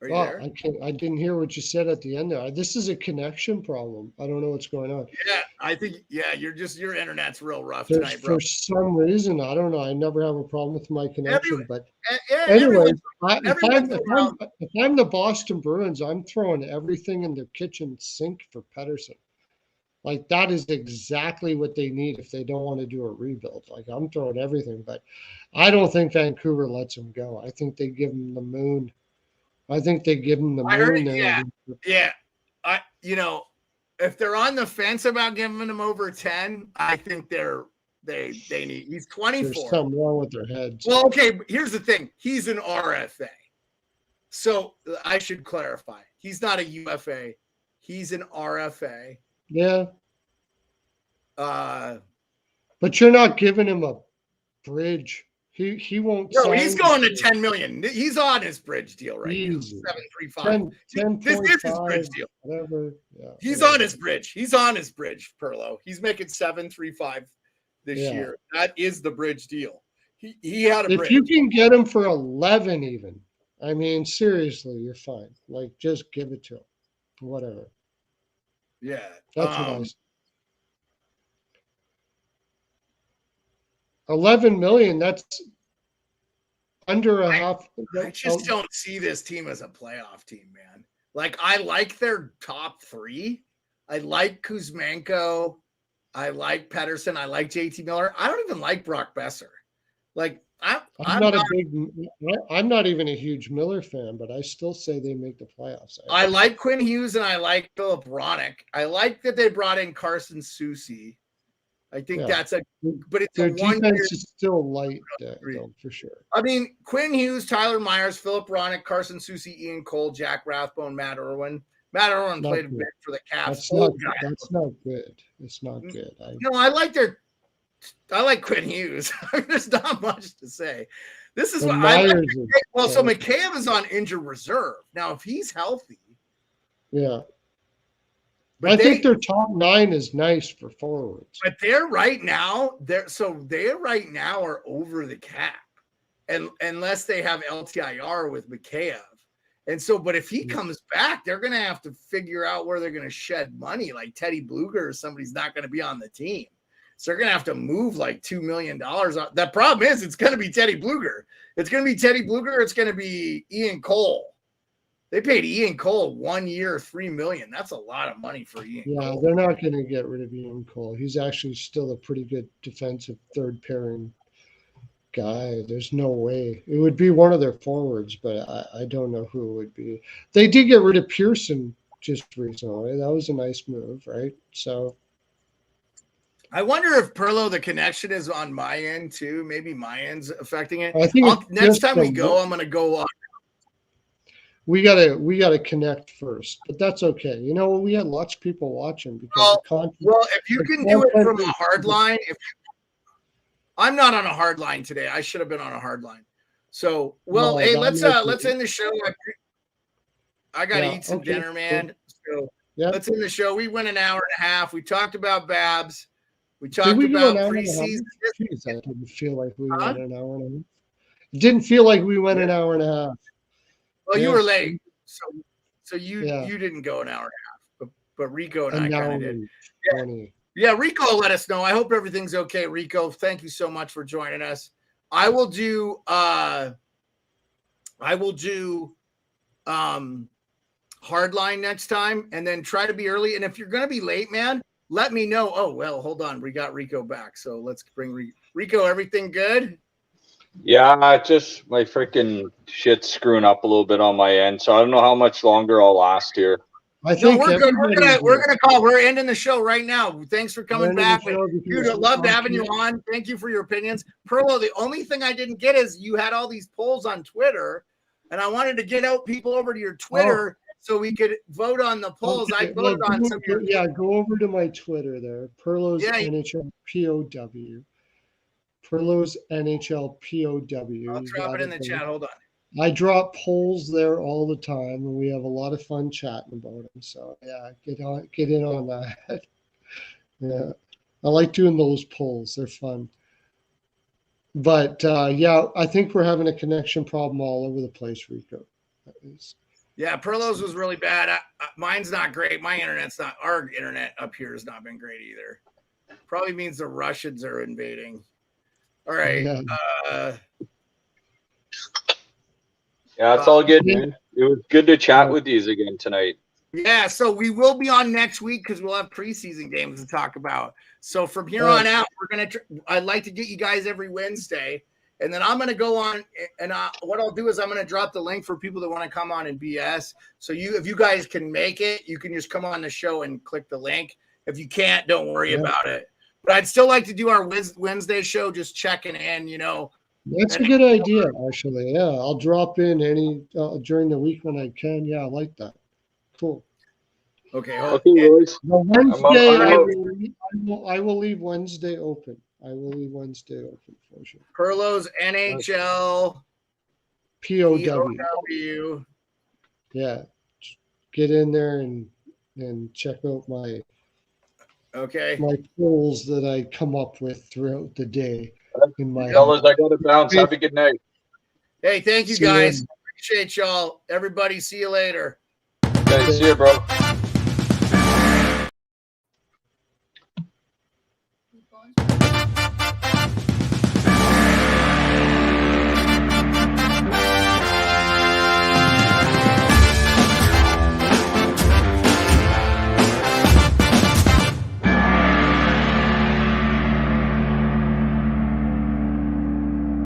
Are you there? I didn't hear what you said at the end there. This is a connection problem. I don't know what's going on. Yeah, I think, your internet's real rough tonight, bro. For some reason, I don't know. I never have a problem with my connection. Anyway, if I'm the Boston Bruins, I'm throwing everything in their kitchen sink for Pedersen. Like, that is exactly what they need if they don't want to do a rebuild. Like, I'm throwing everything, but I don't think Vancouver lets him go. I think they give him the moon. I think they give him the moon. I heard it, yeah. If they're on the fence about giving him over 10, I think they need. He's 24. There's something wrong with their heads. Well, okay, but here's the thing. He's an RFA. So I should clarify. He's not a UFA. He's an RFA. Yeah. But you're not giving him a bridge. He won't. No, he's going to 10 million. He's on his bridge deal right now. 735. This is his bridge deal. Whatever. Yeah, he's on his bridge. He's on his bridge, Perlo. He's making 735 this year. That is the bridge deal. He had a bridge. If you can get him for 11 even, I mean, seriously, you're fine. Like, just give it to him. Whatever. Yeah. That's what I say. 11 million, that's under a half. I just don't see this team as a playoff team, man. Like, I like their top three. I like Kuzmenko. I like Pedersen. I like JT Miller. I don't even like Brock Besser. Like, I'm not even a huge Miller fan, but I still say they make the playoffs. I like Quinn Hughes and I like Philip Ronick. I like that they brought in Carson Soucy. I think that's but it's their a one defense is still light, though, for sure. I mean, Quinn Hughes, Tyler Myers, Philip Ronick, Carson Soucy, Ian Cole, Jack Rathbone, Matt Irwin. Matt Irwin played a bit for the Caps. That's not good. It's not good. I like Quinn Hughes. There's not much to say. This is what I like. Well, so McCabe is on injured reserve now. If he's healthy, but I think their top 9 is nice for forwards. But they're right now are over the cap, and unless they have LTIR with Mikheyev. And so, but if he comes back, they're going to have to figure out where they're going to shed money. Like Teddy Bluger or somebody's not going to be on the team. So they're going to have to move like $2 million. The problem is it's going to be Teddy Bluger. It's going to be Teddy Bluger. It's going to be Ian Cole. They paid Ian Cole 1 year, $3 million. That's a lot of money for Ian Cole. They're not going to get rid of Ian Cole. He's actually still a pretty good defensive third pairing guy. There's no way. It would be one of their forwards, but I don't know who it would be. They did get rid of Pearson just recently. That was a nice move, right? So I wonder if Perlo, the connection is on my end too. Maybe my end's affecting it. I think next time we go, I'm going to go on. We gotta connect first, but that's okay. You know, we had lots of people watching because if you can do it from a hard line, I'm not on a hard line today. I should have been on a hard line. So, let's end the show. I gotta eat some dinner, man. So let's end the show. We went an hour and a half. We talked about Babs. We talked about preseason. I didn't feel like we went an hour and a half. It didn't feel like we went an hour and a half. Well, you were late, so you didn't go an hour and a half, but Rico and I kind of did. Yeah, Rico let us know. I hope everything's okay, Rico. Thank you so much for joining us. I will do hardline next time, and then try to be early. And if you're gonna be late, man, let me know. Oh, well, hold on. We got Rico back. So let's bring Rico. Everything good? Yeah, just my freaking shit's screwing up a little bit on my end. So I don't know how much longer I'll last here. I think we're good. We're gonna call. We're ending the show right now. Thanks for coming back. Dude, I loved having you on. Thank you for your opinions. Pearlo, the only thing I didn't get is you had all these polls on Twitter, and I wanted to get out people over to your Twitter so we could vote on the polls. Okay. I voted on some of your. Yeah, go over to my Twitter there. Pearlo's NHL POW. Pearlo's NHL POW. I'll drop it in the chat. Hold on. I drop polls there all the time, and we have a lot of fun chatting about them. So yeah, get in on that. Yeah, I like doing those polls; they're fun. But yeah, I think we're having a connection problem all over the place, Rico. Yeah, Pearlo's was really bad. Mine's not great. My internet's not. Our internet up here has not been great either. Probably means the Russians are invading. All right. Yeah. Yeah, it's all good, man. It was good to chat with you again tonight. Yeah, so we will be on next week because we'll have preseason games to talk about. So from here on out, we're gonna. I'd like to get you guys every Wednesday, and then I'm gonna go on. And what I'll do is I'm gonna drop the link for people that want to come on and BS. So if you guys can make it, you can just come on the show and click the link. If you can't, don't worry about it. But I'd still like to do our Wednesday show, just checking in. That's a good idea, actually. Yeah, I'll drop in during the week when I can. Yeah, I like that. Cool. Okay. Boys. Wednesday, I will leave Wednesday open. I will leave Wednesday open for sure. Pearlo's NHL POW. Yeah, get in there and check out my polls that I come up with throughout the day. Fellas, I got to bounce. Have a good night. Hey, thank you guys. Appreciate y'all. Everybody, see you later. Okay, see you, bro.